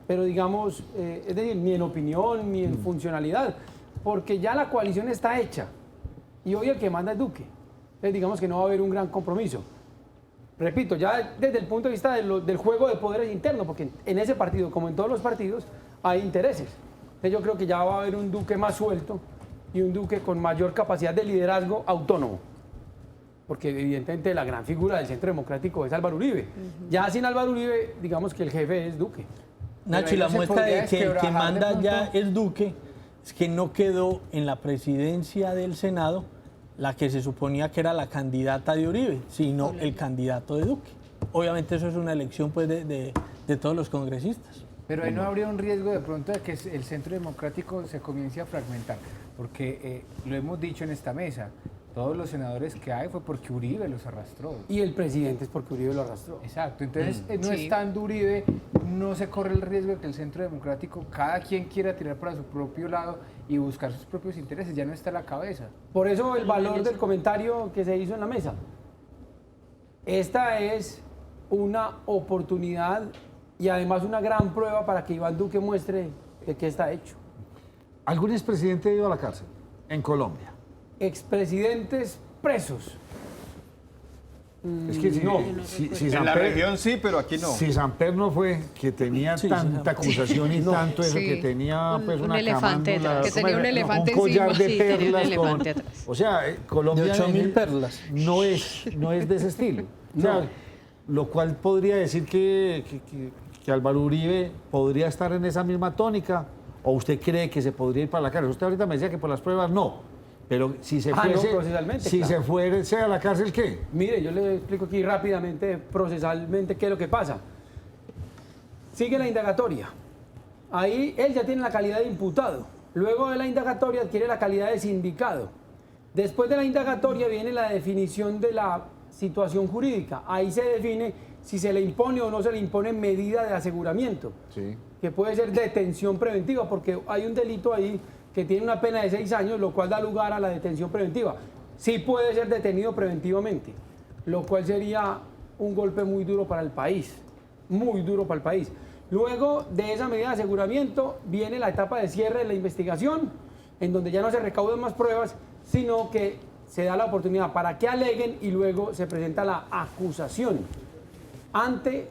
Pero digamos, es decir, ni en opinión, ni en funcionalidad, porque ya la coalición está hecha. Y hoy el que manda es Duque. Entonces digamos que no va a haber un gran compromiso. Repito, ya desde el punto de vista del juego de poderes internos, porque en ese partido, como en todos los partidos, hay intereses. Entonces yo creo que ya va a haber un Duque más suelto y un Duque con mayor capacidad de liderazgo autónomo. Porque evidentemente la gran figura del Centro Democrático es Álvaro Uribe. Ya sin Álvaro Uribe, digamos que el jefe es Duque. Nacho, y la muestra de que el que manda ya es Duque, es que no quedó en la presidencia del Senado la que se suponía que era la candidata de Uribe, sino el candidato de Duque. Obviamente eso es una elección pues, de todos los congresistas. Pero ahí no habría un riesgo de pronto de que el Centro Democrático se comience a fragmentar, porque lo hemos dicho en esta mesa, todos los senadores que hay fue porque Uribe los arrastró. Y el presidente es porque Uribe lo arrastró. Exacto, entonces no estando Uribe, no se corre el riesgo de que el Centro Democrático, cada quien quiera tirar para su propio lado y buscar sus propios intereses, ya no está a la cabeza. Por eso el valor del comentario que se hizo en la mesa. Esta es una oportunidad y además una gran prueba para que Iván Duque muestre de qué está hecho. ¿Algún expresidente ha ido a la cárcel en Colombia? Expresidentes presos. Es que si, no. si En la Samper- región sí, pero aquí no. Si Samper no fue, que tenía tanta acusación y tanto eso, que tenía pues Un una elefante camándula, atrás. Que tenía un elefante un collar encima. de Sí, tenía un perlas. elefante atrás. O sea, Colombia De 8.000 perlas. no es de ese estilo. O sea, lo cual podría decir que Álvaro Uribe podría estar en esa misma tónica, o usted cree que se podría ir para la cárcel. Usted ahorita me decía que por las pruebas no. Pero si se fuese, procesalmente, si claro. se fuese a la cárcel, ¿qué? Mire, yo le explico aquí rápidamente, procesalmente, qué es lo que pasa. Sigue la indagatoria. Ahí él ya tiene la calidad de imputado. Luego de la indagatoria adquiere la calidad de sindicado. Después de la indagatoria viene la definición de la situación jurídica. Ahí se define si se le impone o no se le impone medida de aseguramiento, que puede ser detención preventiva, porque hay un delito ahí que tiene una pena de 6 años, lo cual da lugar a la detención preventiva. Sí puede ser detenido preventivamente, lo cual sería un golpe muy duro para el país, muy duro para el país. Luego de esa medida de aseguramiento viene la etapa de cierre de la investigación, en donde ya no se recaudan más pruebas, sino que se da la oportunidad para que aleguen y luego se presenta la acusación ante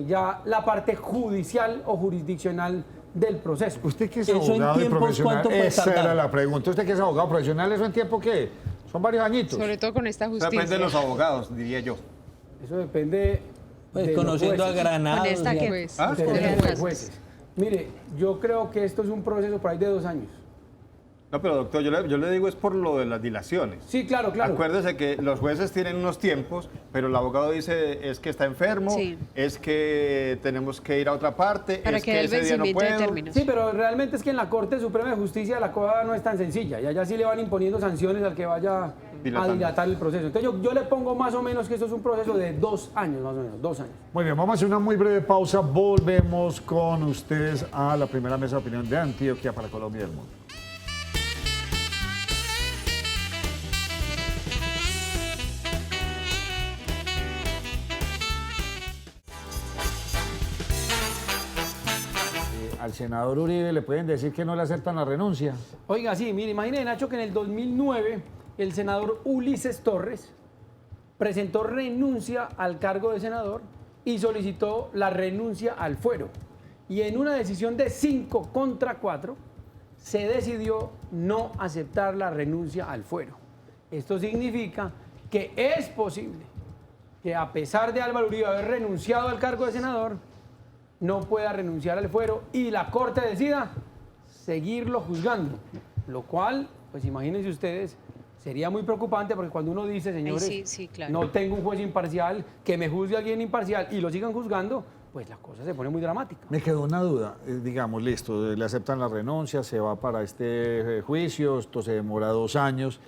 ya la parte judicial o jurisdiccional del proceso. Usted que es ¿Eso en abogado y tiempos profesional, cuánto puede esa tardar? era la pregunta. Usted que es abogado profesional, ¿eso en tiempo qué? Son varios añitos. Sobre todo con esta justicia. Depende de los abogados, diría yo. Eso depende Pues de los conociendo a jueces. Granados. Con esta y a- que- Pues, ¿Ah? Depende de Escoger los casos. jueces. Mire, yo creo que esto es un proceso por ahí de 2 años. No, pero doctor, yo le digo es por lo de las dilaciones. Sí, claro, claro. Acuérdese que los jueces tienen unos tiempos, pero el abogado dice es que está enfermo, Sí. es que tenemos que ir a otra parte, Para es que que dé el ese día no vencimiento de puedo. términos. Sí, pero realmente es que en la Corte Suprema de Justicia la cosa no es tan sencilla y allá sí le van imponiendo sanciones al que vaya a Dilatando. dilatar el proceso. Entonces yo le pongo más o menos que esto es un proceso de 2 años, más o menos, 2 años. Muy bien, vamos a hacer una muy breve pausa. Volvemos con ustedes a la primera mesa de opinión de Antioquia para Colombia y el mundo. Al senador Uribe le pueden decir que no le aceptan la renuncia. Oiga, sí, mire, imagine, Nacho, que en el 2009 el senador Ulises Torres presentó renuncia al cargo de senador y solicitó la renuncia al fuero. Y en una decisión de 5 contra 4 se decidió no aceptar la renuncia al fuero. Esto significa que es posible que a pesar de Álvaro Uribe haber renunciado al cargo de senador, no pueda renunciar al fuero y la Corte decida seguirlo juzgando. Lo cual, pues imagínense ustedes, sería muy preocupante porque cuando uno dice, señores, sí, claro. no tengo un juez imparcial, que me juzgue alguien imparcial y lo sigan juzgando, pues la cosa se pone muy dramática. Me quedó una duda. Digamos, listo, le aceptan la renuncia, se va para este juicio, esto se demora 2 años.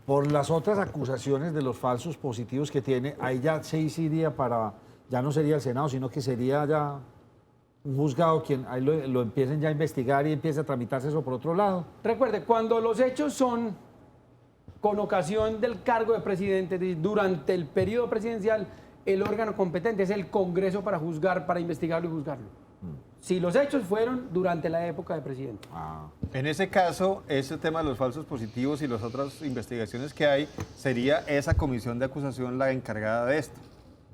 Por las otras acusaciones de los falsos positivos que tiene, ahí ya se iría para, ya no sería el Senado, sino que sería ya un juzgado quien ahí lo empiecen ya a investigar y empiece a tramitarse eso por otro lado. Recuerde, cuando los hechos son con ocasión del cargo de presidente, durante el periodo presidencial, el órgano competente es el Congreso para juzgar, para investigarlo y juzgarlo. Si los hechos fueron durante la época de presidente. En ese caso, ese tema de los falsos positivos y las otras investigaciones que hay, sería esa comisión de acusación la encargada de esto.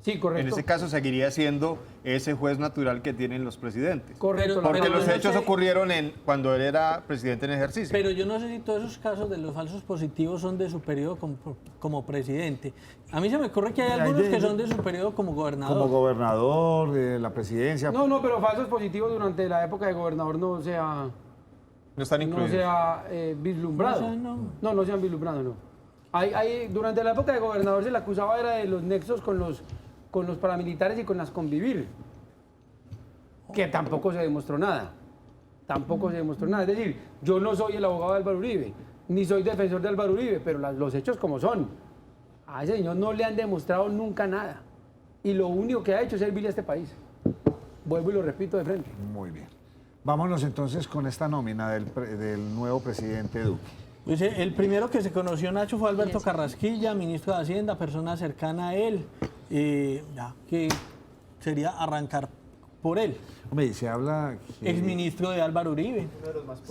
Sí, correcto. En ese caso seguiría siendo ese juez natural que tienen los presidentes. Correcto. Porque Pero los yo no hechos sé- ocurrieron cuando él era presidente en ejercicio. Pero yo no sé si todos esos casos de los falsos positivos son de su periodo como presidente. A mí se me ocurre que hay algunos que son de su periodo como gobernador. Como gobernador, de la presidencia. No, pero falsos positivos durante la época de gobernador no se ha, No están incluidos. vislumbrado. No se han vislumbrado, no. Durante la época de gobernador se le acusaba era de los nexos con los paramilitares y con las convivir, que tampoco se demostró nada. Tampoco se demostró nada. Es decir, yo no soy el abogado de Álvaro Uribe, ni soy defensor de Álvaro Uribe, pero los hechos como son. A ese señor no le han demostrado nunca nada. Y lo único que ha hecho es servirle a este país. Vuelvo y lo repito de frente. Muy bien. Vámonos entonces con esta nómina del nuevo presidente Duque. Pues el primero que se conoció, Nacho, fue Alberto Carrasquilla, ministro de Hacienda, persona cercana a él, que sería arrancar por él. Hombre, se habla... Exministro de Álvaro Uribe,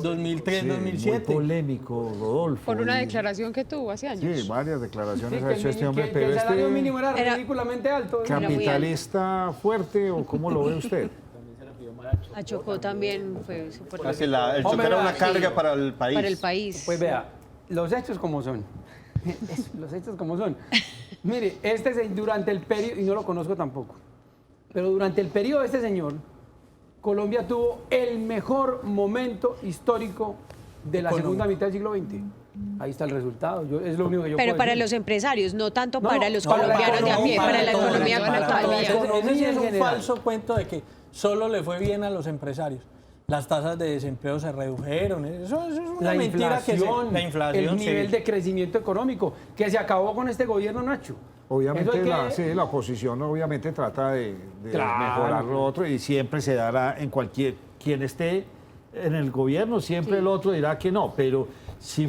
2003-2007. Muy polémico, Rodolfo. Por una y- declaración que tuvo hace años. Sí, varias declaraciones Sí, ha hecho este hombre, que pero el salario mínimo era Era- ridículamente alto. ¿capitalista fuerte o cómo lo ve usted? A Chocó también fue súper Casi el Chocó Hombre, era una sí. carga para el país. para el país. Pues vea, los hechos como son. Los hechos como son. Mire, durante el periodo, y no lo conozco tampoco, pero durante el periodo de este señor, Colombia tuvo el mejor momento histórico de la segunda mitad del siglo XX. Ahí está el resultado. Es lo único que yo Pero puedo para decir. los empresarios, no tanto No, para los para la colombianos de a pie, economía, para la para economía todo, como para tal. todo. ya. Ese sí en es un general. falso cuento de que solo le fue bien a los empresarios. Las tasas de desempleo se redujeron. Eso es una La mentira inflación, la inflación, el sí. nivel de crecimiento económico que se acabó con este gobierno, Nacho. Obviamente Eso hay que- la oposición obviamente trata de Claro. mejorar lo otro y siempre se dará en quien esté en el gobierno, siempre el otro dirá que no, pero sí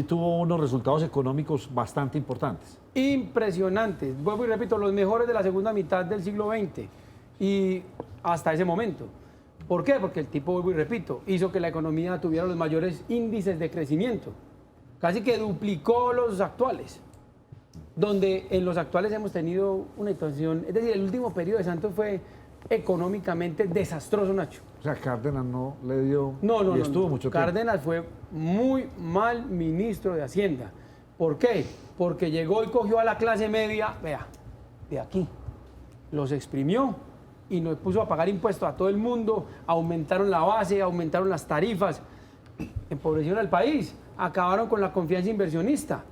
tuvo unos resultados económicos bastante importantes. Impresionantes. Vuelvo y repito, los mejores de la segunda mitad del siglo XX y hasta ese momento. ¿Por qué? Porque el tipo, vuelvo y repito, hizo que la economía tuviera los mayores índices de crecimiento. Casi que duplicó los actuales. Donde en los actuales hemos tenido una situación, es decir, el último periodo de Santos fue económicamente desastroso, Nacho. O sea, Cárdenas no le dio No, y estuvo mucho tiempo. Cárdenas fue muy mal ministro de Hacienda. ¿Por qué? Porque llegó y cogió a la clase media, vea, de aquí, los exprimió y nos puso a pagar impuestos a todo el mundo, aumentaron la base, aumentaron las tarifas, empobrecieron al país, acabaron con la confianza inversionista.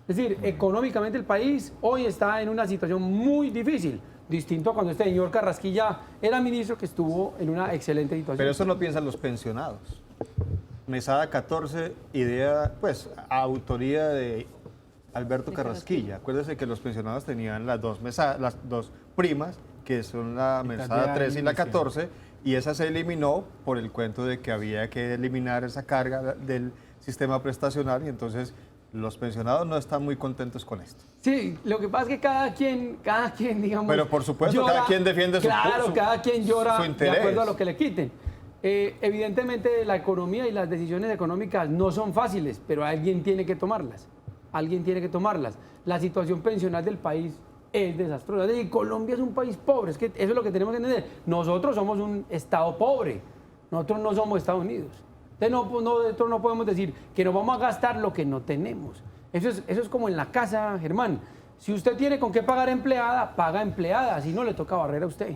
Es decir, económicamente el país hoy está en una situación muy difícil, distinto a cuando este señor Carrasquilla era ministro que estuvo en una excelente situación. Pero eso no piensan los pensionados. Mesada 14, autoría de Alberto Carrasquilla. Acuérdese que los pensionados tenían las dos primas, que son la mesada 13 y la 14, y esa se eliminó por el cuento de que había que eliminar esa carga del sistema prestacional, y entonces los pensionados no están muy contentos con esto. Sí, lo que pasa es que cada quien, digamos... Pero por supuesto, cada quien defiende cada quien llora su de interés. acuerdo a lo que le quiten. Evidentemente la economía y las decisiones económicas no son fáciles, pero alguien tiene que tomarlas. Alguien tiene que tomarlas. La situación pensional del país es desastrosa. Es decir, Colombia es un país pobre, es que eso es lo que tenemos que entender. Nosotros somos un Estado pobre, nosotros no somos Estados Unidos. Entonces nosotros no podemos decir que nos vamos a gastar lo que no tenemos. Eso es como en la casa, Germán. Si usted tiene con qué pagar empleada, paga empleada, si no le toca barrer a usted.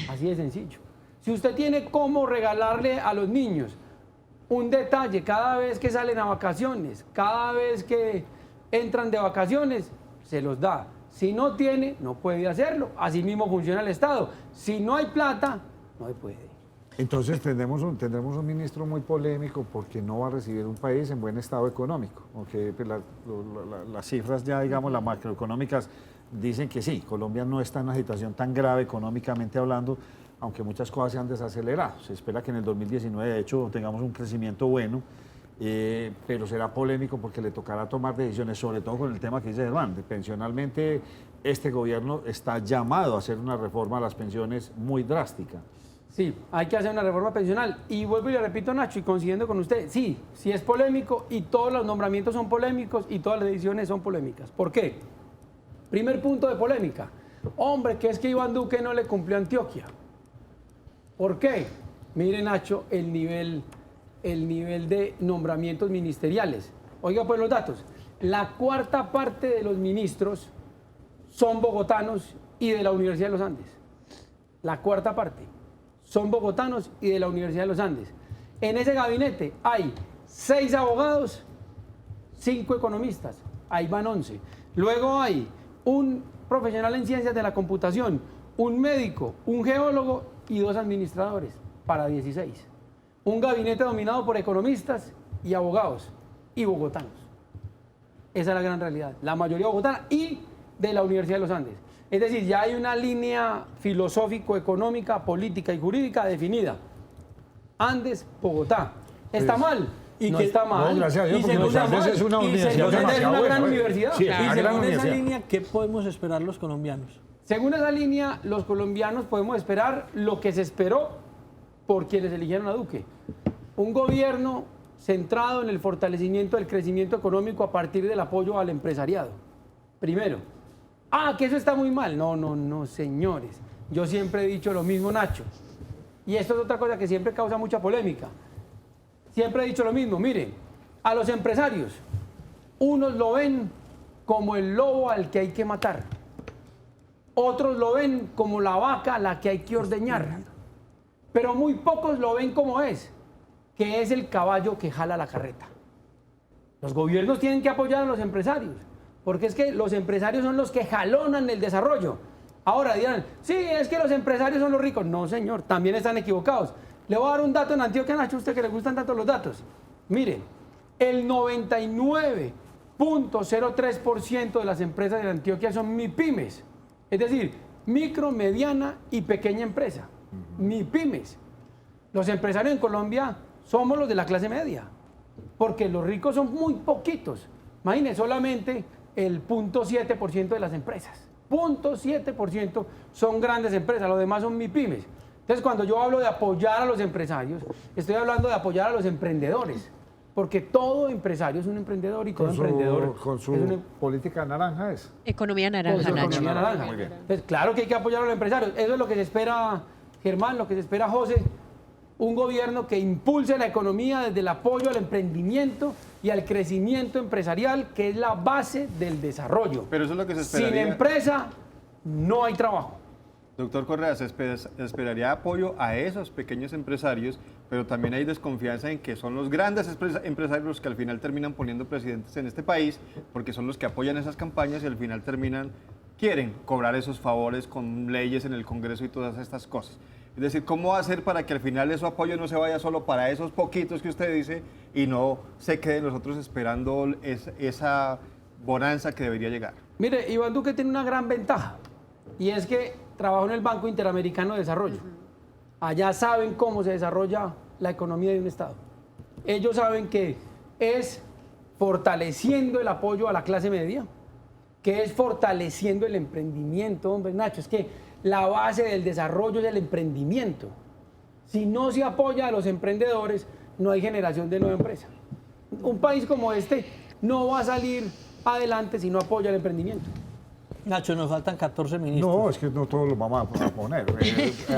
Así de sencillo. Si usted tiene cómo regalarle a los niños un detalle cada vez que salen a vacaciones, cada vez que entran de vacaciones, se los da. Si no tiene, no puede hacerlo. Así mismo funciona el Estado. Si no hay plata, no se puede. Entonces tendremos un ministro muy polémico porque no va a recibir un país en buen estado económico. Aunque pues, las cifras ya, digamos, las macroeconómicas dicen que sí, Colombia no está en una situación tan grave económicamente hablando, aunque muchas cosas se han desacelerado. Se espera que en el 2019, de hecho, tengamos un crecimiento bueno, pero será polémico porque le tocará tomar decisiones, sobre todo con el tema que dice Germán. Pensionalmente, este gobierno está llamado a hacer una reforma a las pensiones muy drástica. Sí, hay que hacer una reforma pensional. Y vuelvo y le repito, Nacho, y coincidiendo con usted, sí es polémico y todos los nombramientos son polémicos y todas las decisiones son polémicas. ¿Por qué? Primer punto de polémica. Hombre, que es que Iván Duque no le cumplió a Antioquia. ¿Por qué? Mire, Nacho, el nivel de nombramientos ministeriales. Oiga, pues los datos. La cuarta parte de los ministros son bogotanos y de la Universidad de los Andes. La cuarta parte son bogotanos y de la Universidad de los Andes. En ese gabinete hay 6 abogados, 5 economistas. Ahí van 11. Luego hay un profesional en ciencias de la computación, un médico, un geólogo y 2 administradores, para 16. Un gabinete dominado por economistas y abogados y bogotanos. Esa es la gran realidad. La mayoría bogotana y de la Universidad de los Andes. Es decir, ya hay una línea filosófico-económica, política y jurídica definida. Andes, Bogotá. ¿Está mal? Y no que- está mal. No, gracias a Dios, Y porque según los Andes es una y universidad según Andes es demasiado una gran buena, universidad. Sí, Y una gran según esa universidad. línea, ¿qué podemos esperar los colombianos? Según esa línea, los colombianos podemos esperar lo que se esperó por quienes eligieron a Duque. Un gobierno centrado en el fortalecimiento del crecimiento económico a partir del apoyo al empresariado. Primero. Que eso está muy mal. No, señores. Yo siempre he dicho lo mismo, Nacho. Y esto es otra cosa que siempre causa mucha polémica. Siempre he dicho lo mismo. Miren, a los empresarios, unos lo ven como el lobo al que hay que matar. Otros lo ven como la vaca a la que hay que ordeñar. Pero muy pocos lo ven como es, que es el caballo que jala la carreta. Los gobiernos tienen que apoyar a los empresarios, porque es que los empresarios son los que jalonan el desarrollo. Ahora dirán, sí, es que los empresarios son los ricos. No, señor, también están equivocados. Le voy a dar un dato en Antioquia, Nacho, a usted que le gustan tanto los datos. Mire, el 99.03% de las empresas de Antioquia son MIPYMES. Es decir, micro, mediana y pequeña empresa. MIPYMES. Los empresarios en Colombia somos los de la clase media, porque los ricos son muy poquitos. Imagínense, solamente el 0.7% de las empresas. 0.7% son grandes empresas, los demás son MIPYMES. Entonces, cuando yo hablo de apoyar a los empresarios, estoy hablando de apoyar a los emprendedores, porque todo empresario es un emprendedor y todo emprendedor Con su es un política naranja es. Economía naranja, con su Nacho. economía naranja. Muy bien. Entonces, claro que hay que apoyar a los empresarios. Eso es lo que se espera, Germán, lo que se espera, José. Un gobierno que impulse la economía desde el apoyo al emprendimiento y al crecimiento empresarial, que es la base del desarrollo. Pero eso es lo que se Sin esperaría. empresa no hay trabajo. Doctor Correa, se esperaría apoyo a esos pequeños empresarios, pero también hay desconfianza en que son los grandes empresarios los que al final terminan poniendo presidentes en este país, porque son los que apoyan esas campañas y al final quieren cobrar esos favores con leyes en el Congreso y todas estas cosas. Es decir, ¿cómo hacer para que al final ese apoyo no se vaya solo para esos poquitos que usted dice y no se queden nosotros esperando esa bonanza que debería llegar? Mire, Iván Duque tiene una gran ventaja, y es que trabajó en el Banco Interamericano de Desarrollo. Allá saben cómo se desarrolla la economía de un Estado. Ellos saben que es fortaleciendo el apoyo a la clase media, que es fortaleciendo el emprendimiento. Hombre, Nacho, es que la base del desarrollo es el emprendimiento. Si no se apoya a los emprendedores, no hay generación de nueva empresa. Un país como este no va a salir adelante si no apoya el emprendimiento. Nacho, nos faltan 14 ministros. No, es que no todos los vamos a poner.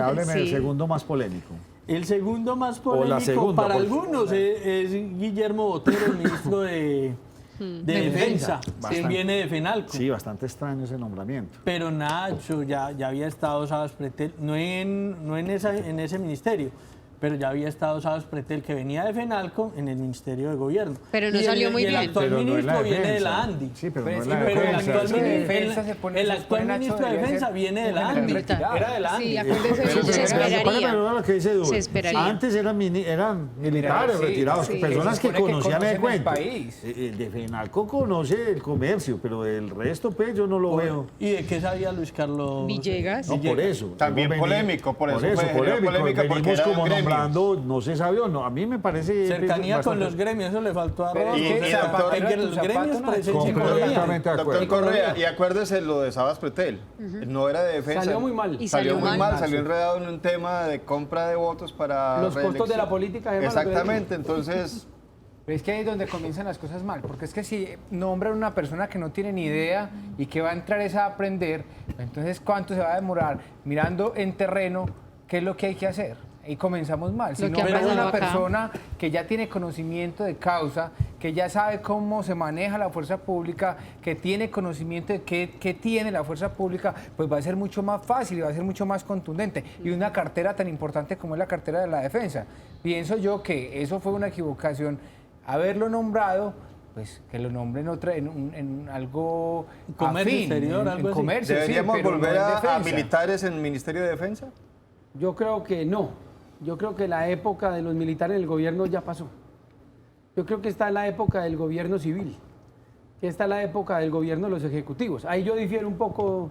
Hábleme del segundo más polémico. El segundo más O la polémico segunda, para por algunos es Guillermo Botero, el ministro de Defensa, que Bastante. viene de FENALCO. Sí, bastante extraño ese nombramiento. Pero Nacho, ya había estado Sabas Pretel, no en ese ministerio, pero ya había estado Sabas Pretel, que venía de FENALCO en el Ministerio de Gobierno. Pero no salió muy y el bien. actual Pero no es ministro la viene de defensa. la ANDI. Sí, pero no Pero es sí, la Pero el defensa. actual, Sí, ministro, defensa se pone- el se actual pone, Nacho, ministro de debería Defensa ser viene de un la general ANDI. retirado. Era de la Sí, ANDI. acuérdese de Se eso. esperaría. Lo que dice Duque. Se esperaría. Antes eran militares Sí, retirados, sí, personas se que supone que conocían el conocen el cuento. país. El de FENALCO conoce el comercio, pero el resto, pues, yo no lo veo. ¿Y de qué sabía Luis Carlos? Villegas. No, por eso. También Hemos polémico, por eso fue polémico. polémica, porque Venimos era un como gremio. nombrando, no se sabe o no. A mí me parece... Cercanía con bastante- los gremios, eso le faltó a Pero Rodolfo. es que Zapatero Porque en tu los zapato, gremios Nacho. presencian Completamente de acuerdo. Doctor Correa, y acuérdese lo de Sabas Pretel, no era de defensa. Salió muy mal. Y Salió salió muy mal. mal, salió enredado en un tema de compra de votos para Los costos de la reelección. política, Germán, lo que Exactamente, entonces Pero es que ahí es donde comienzan las cosas mal, porque es que si nombran a una persona que no tiene ni idea y que va a entrar es a aprender, entonces ¿cuánto se va a demorar mirando en terreno qué es lo que hay que hacer? Ahí comenzamos mal. Si Lo que ha nombran a pasado una acá. persona que ya tiene conocimiento de causa, que ya sabe cómo se maneja la fuerza pública, que tiene conocimiento de qué tiene la fuerza pública, pues va a ser mucho más fácil y va a ser mucho más contundente. Y una cartera tan importante como es la cartera de la defensa. Pienso yo que eso fue una equivocación. Haberlo nombrado, pues que lo nombren en algo Comercio afín, exterior, algo en así. comercio, sí, ¿Deberíamos pero no volver en a defensa. militares en el Ministerio de Defensa? Yo creo que no. Yo creo que la época de los militares en el gobierno ya pasó. Yo creo que está la época del gobierno civil, que está la época del gobierno de los ejecutivos. Ahí yo difiero un poco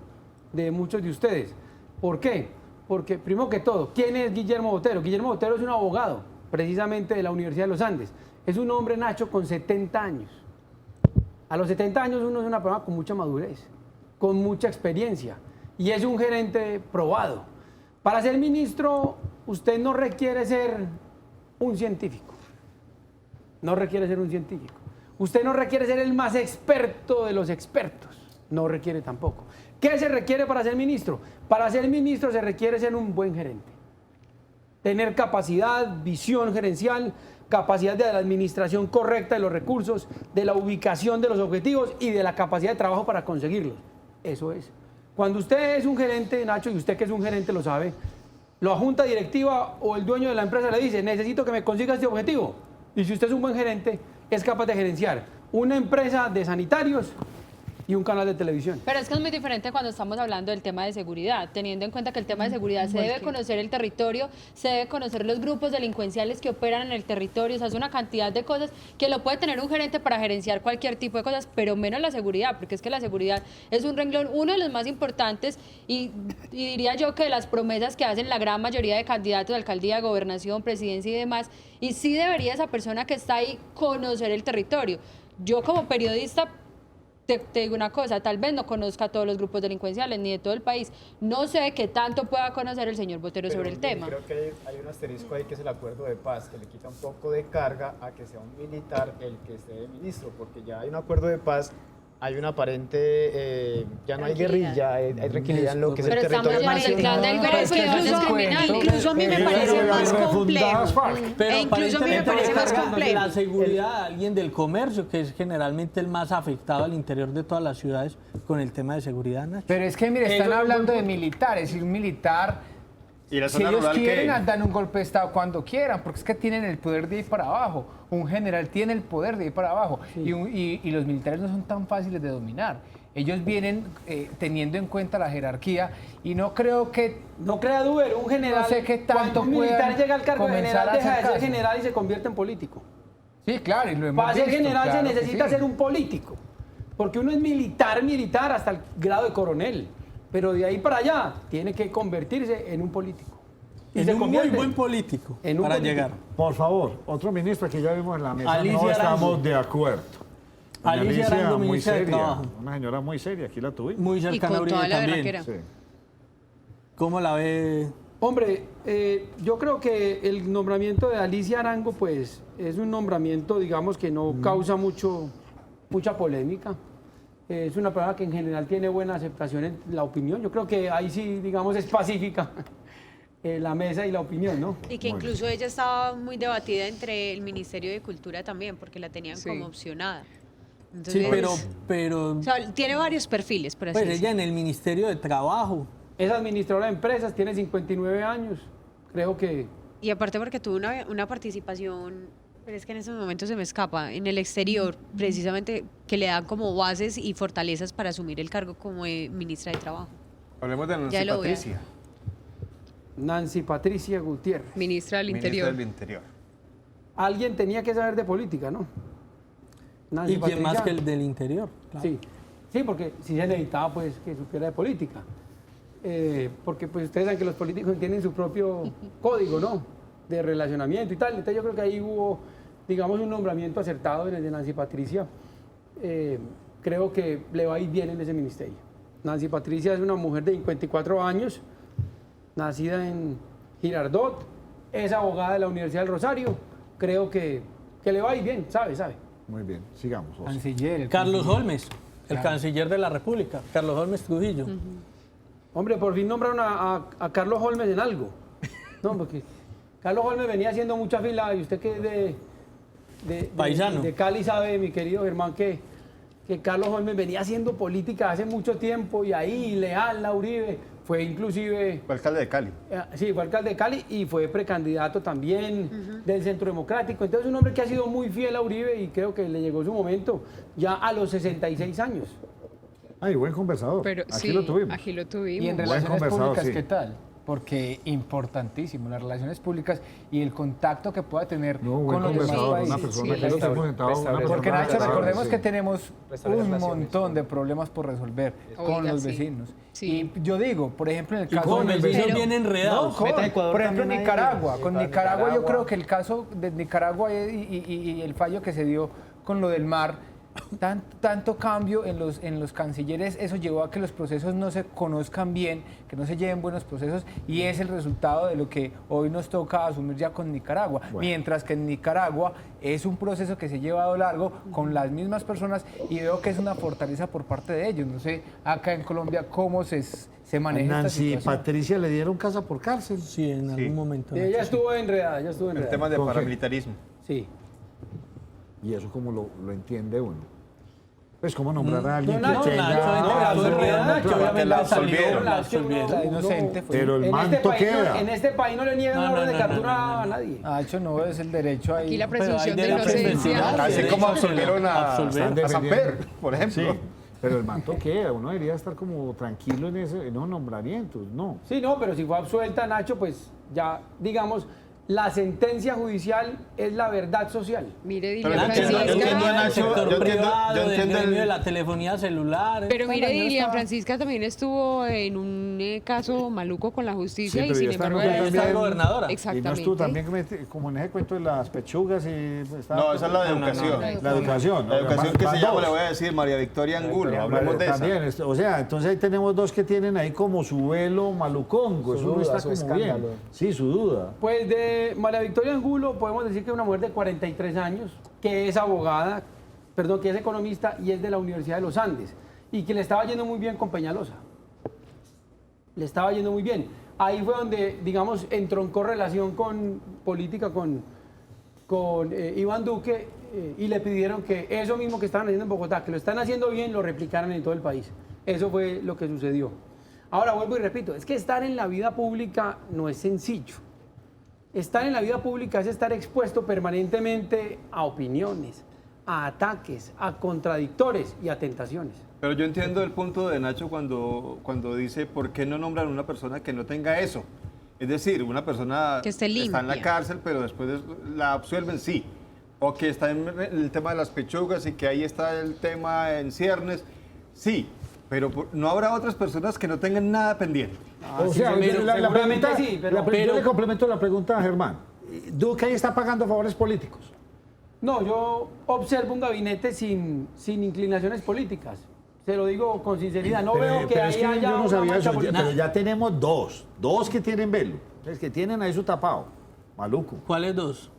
de muchos de ustedes. ¿Por qué? Porque, primero que todo, ¿quién es Guillermo Botero? Guillermo Botero es un abogado, precisamente de la Universidad de los Andes. Es un hombre, Nacho, con 70 años. A los 70 años uno es una persona con mucha madurez, con mucha experiencia, y es un gerente probado. Para ser ministro, usted no requiere ser un científico. No requiere ser un científico. Usted no requiere ser el más experto de los expertos. No requiere tampoco. ¿Qué se requiere para ser ministro? Para ser ministro se requiere ser un buen gerente. Tener capacidad, visión gerencial, capacidad de la administración correcta de los recursos, de la ubicación de los objetivos y de la capacidad de trabajo para conseguirlos. Eso es. Cuando usted es un gerente, Nacho, y usted que es un gerente lo sabe, la junta directiva o el dueño de la empresa le dice, necesito que me consiga este objetivo. Y si usted es un buen gerente, es capaz de gerenciar una empresa de sanitarios y un canal de televisión. Pero es que es muy diferente cuando estamos hablando del tema de seguridad, teniendo en cuenta que el tema de seguridad se debe conocer el territorio, se debe conocer los grupos delincuenciales que operan en el territorio, o sea, es una cantidad de cosas que lo puede tener un gerente para gerenciar cualquier tipo de cosas, pero menos la seguridad, porque es que la seguridad es un renglón, uno de los más importantes y diría yo que de las promesas que hacen la gran mayoría de candidatos de alcaldía, gobernación, presidencia y demás, y sí debería esa persona que está ahí conocer el territorio. Yo como periodista te digo una cosa, tal vez no conozca a todos los grupos delincuenciales ni de todo el país. No sé qué tanto pueda conocer el señor Botero sobre el tema. Creo que hay un asterisco ahí que es el acuerdo de paz, que le quita un poco de carga a que sea un militar el que esté de ministro, porque ya hay un acuerdo de paz, hay una aparente, ya no hay guerrilla, hay tranquilidad en lo que es el territorio nacional. Incluso a mí me parece más complejo. Pero Incluso a mí me aparentemente parece más cargan complejo. la seguridad de alguien del comercio, que es generalmente el más afectado al interior de todas las ciudades con el tema de seguridad, Nacho. Pero es que, mire, están Ellos- hablando de militares y un militar, ¿Y la si zona ellos rural quieren, qué? dan un golpe de Estado cuando quieran, porque es que tienen el poder de ir para abajo. Un general tiene el poder de ir para abajo y los militares no son tan fáciles de dominar. Ellos vienen teniendo en cuenta la jerarquía y no creo que... No crea Duber, un general, No sé qué tanto cuando un militar puedan llega al cargo de comenzar general, a deja de hacer ser caso. general y se convierte en político. Sí, claro, y lo hemos Para ser visto, general claro se que necesita sí. ser un político, porque uno es militar hasta el grado de coronel, pero de ahí para allá tiene que convertirse en un político. Y Es se un muy convierte buen político en un para político. llegar. Por favor, otro ministro que ya vimos en la mesa, Alicia no estamos Arango. de acuerdo. Doña Alicia Arango, muy ministra de seria, Trabajo. una señora muy seria, aquí la tuvimos. Muy Y cercana a con Uribe toda la también. berraquera. Sí. ¿Cómo la ve? Hombre, yo creo que el nombramiento de Alicia Arango, pues, es un nombramiento, digamos, que no causa mucha polémica. Es una persona que en general tiene buena aceptación en la opinión. Yo creo que ahí sí, digamos, es pacífica la mesa y la opinión, ¿no? Y que incluso ella estaba muy debatida entre el Ministerio de Cultura también, porque la tenían Sí. como opcionada. Entonces, Sí, pero o sea, tiene varios perfiles, por así pues decirlo. ella en el Ministerio de Trabajo. Es administradora de empresas, tiene 59 años. Creo que Y aparte porque tuvo una participación, pero es que en estos momentos se me escapa, en el exterior, precisamente que le dan como bases y fortalezas para asumir el cargo como ministra de Trabajo. Hablemos de Nancy Ya lo voy a- Patricia, Nancy Patricia Gutiérrez. Ministra del ministra Interior. del Interior. Alguien tenía que saber de política, ¿no? Nancy ¿Y quién más Patricia. que el del interior? Claro. Sí, porque sí se necesitaba pues que supiera de política. Porque pues ustedes saben que los políticos tienen su propio código, ¿no? De relacionamiento y tal. Entonces yo creo que ahí hubo, digamos, un nombramiento acertado en el de Nancy Patricia. Creo que le va a ir bien en ese ministerio. Nancy Patricia es una mujer de 54 años, nacida en Girardot, es abogada de la Universidad del Rosario. Creo que que le va a ir bien, sabe. Muy bien, sigamos. José. Canciller. el Carlos canciller. Holmes, el canciller de la República, Carlos Holmes Trujillo. Hombre, por fin nombraron a Carlos Holmes en algo. No, porque Carlos Holmes venía haciendo mucha fila y usted que es Paisano. de Cali sabe, mi querido Germán, que Carlos Holmes venía haciendo política hace mucho tiempo y ahí leal a Uribe, fue inclusive... Fue alcalde de Cali. Sí, fue alcalde de Cali y fue precandidato también del Centro Democrático. Entonces, un hombre que ha sido muy fiel a Uribe y creo que le llegó su momento ya a los 66 años. Ay, buen conversador. Pero Aquí sí, lo tuvimos. aquí lo Y tuvimos. en Buen relaciones conversador, públicas, sí. ¿qué tal? Porque importantísimo, las relaciones públicas y el contacto que pueda tener No, buen con los demás conversador, países. una persona Sí, que lo hemos sentado, una persona Porque Nacho, agradable, recordemos sí. que tenemos Restaurar un relaciones, montón de problemas por resolver Oiga, con los sí. vecinos. Sí. Y yo digo, por ejemplo, en el Y caso con de el vecino bien enredados. por ejemplo, también ahí. Nicaragua. Sí, Con para Nicaragua yo Nicaragua. creo que el caso de Nicaragua y el fallo que se dio con lo del mar, tanto cambio en los cancilleres, eso llevó a que los procesos no se conozcan bien, que no se lleven buenos procesos y es el resultado de lo que hoy nos toca asumir ya con Nicaragua. Mientras que en Nicaragua es un proceso que se ha llevado largo con las mismas personas y veo que es una fortaleza por parte de ellos. No sé acá en Colombia cómo se maneja esta Nancy situación. Patricia le dieron casa por cárcel. Sí, en algún momento. Ella estuvo enredada, El tema de ¿Con qué? paramilitarismo. Sí. ¿Y eso cómo lo entiende uno? Pues cómo nombrar a alguien no, que Nacho, tenga... Nacho, Nacho, obviamente la salió, absolvieron. la absolvieron. La inocente fue. Pero el En manto este, país, queda. en este país no le niegan No, una orden no, de no, captura no, no, no. a nadie. Nacho, no es el derecho ahí. Aquí la Pero hay presunción de de la inocencia. presunción. Así derecho como a absolvieron a absolver. Samper, por ejemplo. Sí, pero el manto queda. Uno debería estar como tranquilo en ese en los nombramientos, ¿no? Sí, no, pero si fue absuelta, Nacho, pues ya, digamos, la sentencia judicial es la verdad social. Mire, Pero Dilian yo entiendo, Francisca. Nacho, El sector yo entiendo privado, del el- gremio de la telefonía celular. Pero mire, Bueno, yo Dilian estaba- Francisca también estuvo en un caso maluco con la justicia Sí, y pero sin ya está embargo en Ella También- está gobernadora. Y no exactamente. estuvo también como en ese cuento de las pechugas y... estaba- No, esa es la de No, no, no. educación. La educación. La educación que se Van llama, dos. le voy a decir, María Victoria Angulo. Hablemos de esa. También, o sea, entonces ahí tenemos dos que tienen ahí como su velo malucongo. Su Eso no duda, está su como bien. escándalo. Sí, su duda. Pues de María Victoria Angulo podemos decir que es una mujer de 43 años, que es abogada, perdón, que es economista y es de la Universidad de los Andes y que le estaba yendo muy bien con Peñalosa. Le estaba yendo muy bien. Ahí fue donde, digamos, entroncó relación con política con Iván Duque y le pidieron que eso mismo que estaban haciendo en Bogotá, que lo están haciendo bien, lo replicaran en todo el país. Eso fue lo que sucedió. Ahora vuelvo y repito, es que estar en la vida pública no es sencillo. Estar en la vida pública es estar expuesto permanentemente a opiniones, a ataques, a contradictores y a tentaciones. Pero yo entiendo el punto de Nacho cuando dice, ¿por qué no nombran a una persona que no tenga eso? Es decir, una persona Que esté está en la limpia. cárcel, pero después la absuelven, sí. O que está en el tema de las pechugas y que ahí está el tema en ciernes, sí. Pero no habrá otras personas que no tengan nada pendiente. O sea, la seguramente pregunta, sí, pero- yo le complemento la pregunta a Germán. ¿Duque ahí está pagando favores políticos? No, yo observo un gabinete sin inclinaciones políticas. Se lo digo con sinceridad. No veo que pero ahí es que haya yo no una sabía mancha eso, política. pero ya tenemos dos que tienen velo. Es que tienen ahí su tapado. Maluco. ¿Cuáles dos?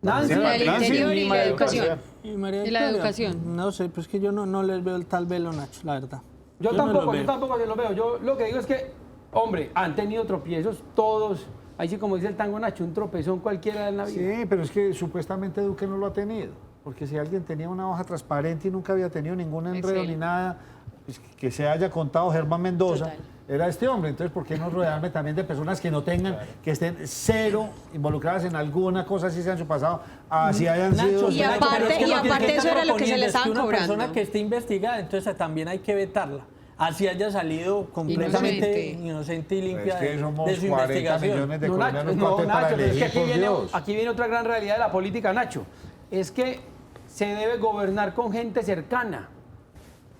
Nancy, La del Nancy interior y la María educación. ¿Y María ¿Y la Victoria? educación? No sé, pues que yo no les veo el tal velo, Nacho, la verdad. Yo no tampoco los veo. se lo veo. Yo lo que digo es que, hombre, han tenido tropiezos todos. Ahí sí, como dice el tango Nacho, un tropezón cualquiera en la vida. Sí, pero es que supuestamente Duque no lo ha tenido. Porque si alguien tenía una hoja transparente y nunca había tenido ningún enredo Excel. ni nada, pues, que se haya contado Germán Mendoza, Total. era este hombre. Entonces, ¿por qué no rodearme también de personas que no tengan, que estén cero involucradas en alguna cosa, así sea en su pasado, así hayan sido... Y aparte- pero es que aparte ¿qué eso está era lo que se le proponiendo? Es estaban una cobrando. persona que esté investigada, entonces también hay que vetarla. Así haya salido completamente inocente y limpia Es que somos de su 40 investigación. millones de No, Nacho, colombianos no, para Nacho, pero es que elegir, aquí por viene, Dios. aquí viene otra gran realidad de la política, Nacho. Es que se debe gobernar con gente cercana.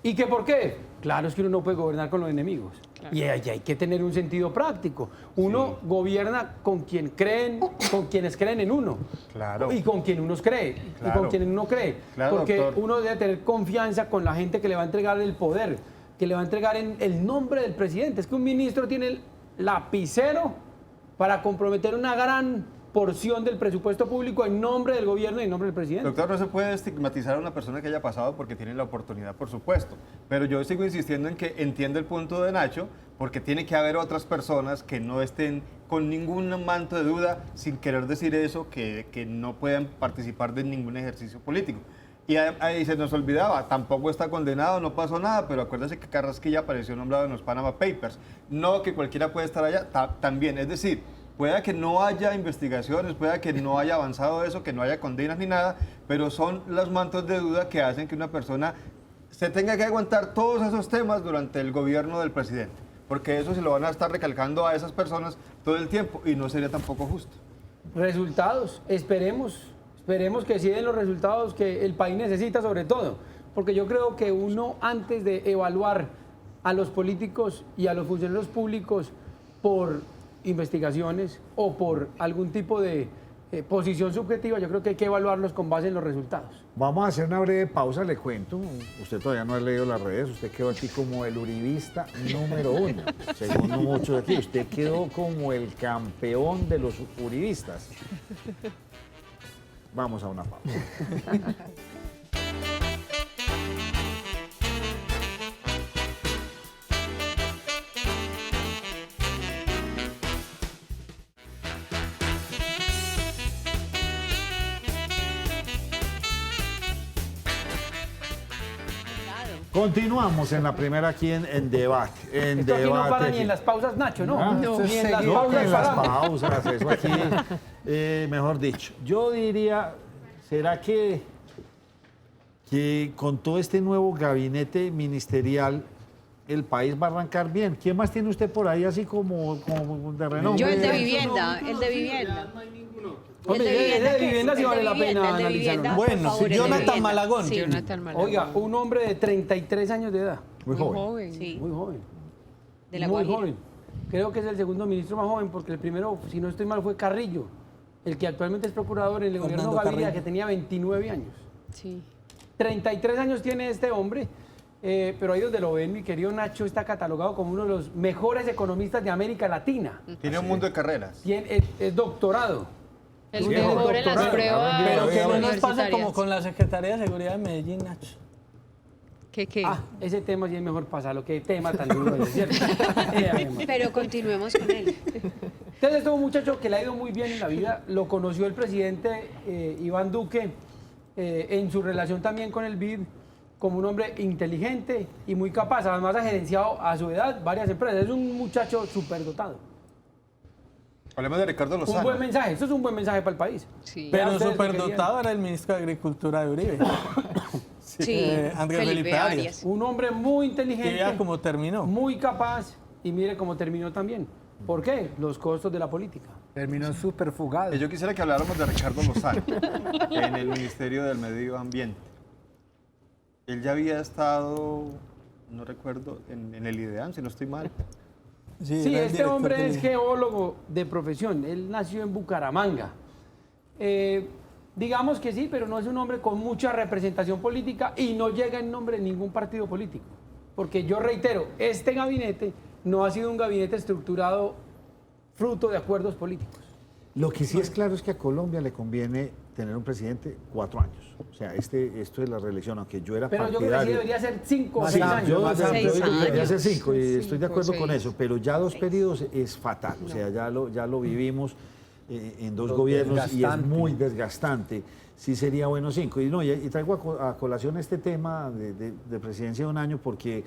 ¿Y que por qué? Claro, es que uno no puede gobernar con los enemigos. Y hay que tener un sentido práctico. Uno gobierna con quienes creen en uno. Claro. Y con quien uno cree. Y Claro. con quienes uno cree. Claro, Porque doctor. uno debe tener confianza con la gente que le va a entregar el poder, que le va a entregar en el nombre del presidente. Es que un ministro tiene el lapicero para comprometer una gran porción del presupuesto público en nombre del gobierno y en nombre del presidente. Doctor, no se puede estigmatizar a una persona que haya pasado porque tiene la oportunidad, por supuesto. Pero yo sigo insistiendo en que entiendo el punto de Nacho, porque tiene que haber otras personas que no estén con ningún manto de duda, sin querer decir eso, que no puedan participar de ningún ejercicio político. Y ahí se nos olvidaba, tampoco está condenado, no pasó nada, pero acuérdense que Carrasquilla apareció nombrado en los Panama Papers. No que cualquiera puede estar allá, también. Es decir, pueda que no haya investigaciones, pueda que no haya avanzado eso, que no haya condenas ni nada, pero son los mantos de duda que hacen que una persona se tenga que aguantar todos esos temas durante el gobierno del presidente. Porque eso se lo van a estar recalcando a esas personas todo el tiempo y no sería tampoco justo. Resultados, esperemos que sí den los resultados que el país necesita sobre todo, porque yo creo que uno antes de evaluar a los políticos y a los funcionarios públicos por investigaciones o por algún tipo de posición subjetiva, yo creo que hay que evaluarlos con base en los resultados. Vamos a hacer una breve pausa, le cuento. Usted todavía no ha leído las redes, usted quedó aquí como el uribista número 1. Según muchos de aquí, usted quedó como el campeón de los uribistas. Vamos a una pausa. Continuamos en la primera aquí en debate. Esto aquí no para ni en las pausas, Nacho, ¿no? Ah, No, ni en las no, pausas. en las paramos. pausas, eso aquí, mejor dicho. Yo diría, ¿será que con todo este nuevo gabinete ministerial el país va a arrancar bien? ¿Quién más tiene usted por ahí así como de renombre? Yo el de vivienda, el de vivienda. Hombre, el de vivienda sí vale la pena analizarlo. Bueno, Jonathan Malagón. Sí. Jonathan Malagón. Oiga, un hombre de 33 años de edad. Muy joven. Sí, Muy joven. de la Muy Guajira. joven. Creo que es el segundo ministro más joven, porque el primero, si no estoy mal, fue Carrillo, el que actualmente es procurador en el gobierno Fernando Gaviria, Carrillo. que tenía 29 años. Sí. 33 años tiene este hombre, pero ahí donde lo ven, mi querido Nacho, está catalogado como uno de los mejores economistas de América Latina. Tiene un mundo de carreras. Es doctorado. El Sí, mejor en las doctorado. pruebas Pero que no nos pase universitarias. como con la Secretaría de Seguridad de Medellín, Nacho. ¿Qué? Ah, ese tema sí es mejor pasarlo. Qué tema tan duro, es ¿cierto? Además. Pero continuemos con él. Entonces, este muchacho que le ha ido muy bien en la vida, lo conoció el presidente Iván Duque en su relación también con el BID como un hombre inteligente y muy capaz. Además, ha gerenciado a su edad varias empresas. Es un muchacho superdotado. Hablemos de Ricardo Un Lozano. buen mensaje. Esto es un buen mensaje para el país. Sí. Pero ustedes superdotado era el ministro de Agricultura de Uribe. Sí, Andrés Felipe Arias. Un hombre muy Y inteligente, vea cómo terminó. muy capaz y mire cómo terminó también. ¿Por qué? Los costos de la política. Terminó súper fugado. Yo quisiera que habláramos de Ricardo Lozano en el Ministerio del Medio Ambiente. Él ya había estado, no recuerdo, en el IDEAM, si no estoy mal. Sí, era el este director hombre del- es geólogo de profesión. Él nació en Bucaramanga. Digamos que sí, pero no es un hombre con mucha representación política y no llega en nombre de ningún partido político. Porque yo reitero, este gabinete no ha sido un gabinete estructurado fruto de acuerdos políticos. Lo que sí es claro es que a Colombia le conviene tener un presidente 4 años. O sea, esto es la reelección, aunque yo era Pero yo creo que sí partidario. debería ser 5 o Sí, 6 años. yo más digo adelante. que debería ser años. 5 y estoy de acuerdo con 6. eso, pero ya 2 periodos es fatal. O sea, ya lo vivimos en 2 gobiernos y es desgastante. muy desgastante. Sí sería bueno 5. Y traigo a colación este tema de presidencia de un año porque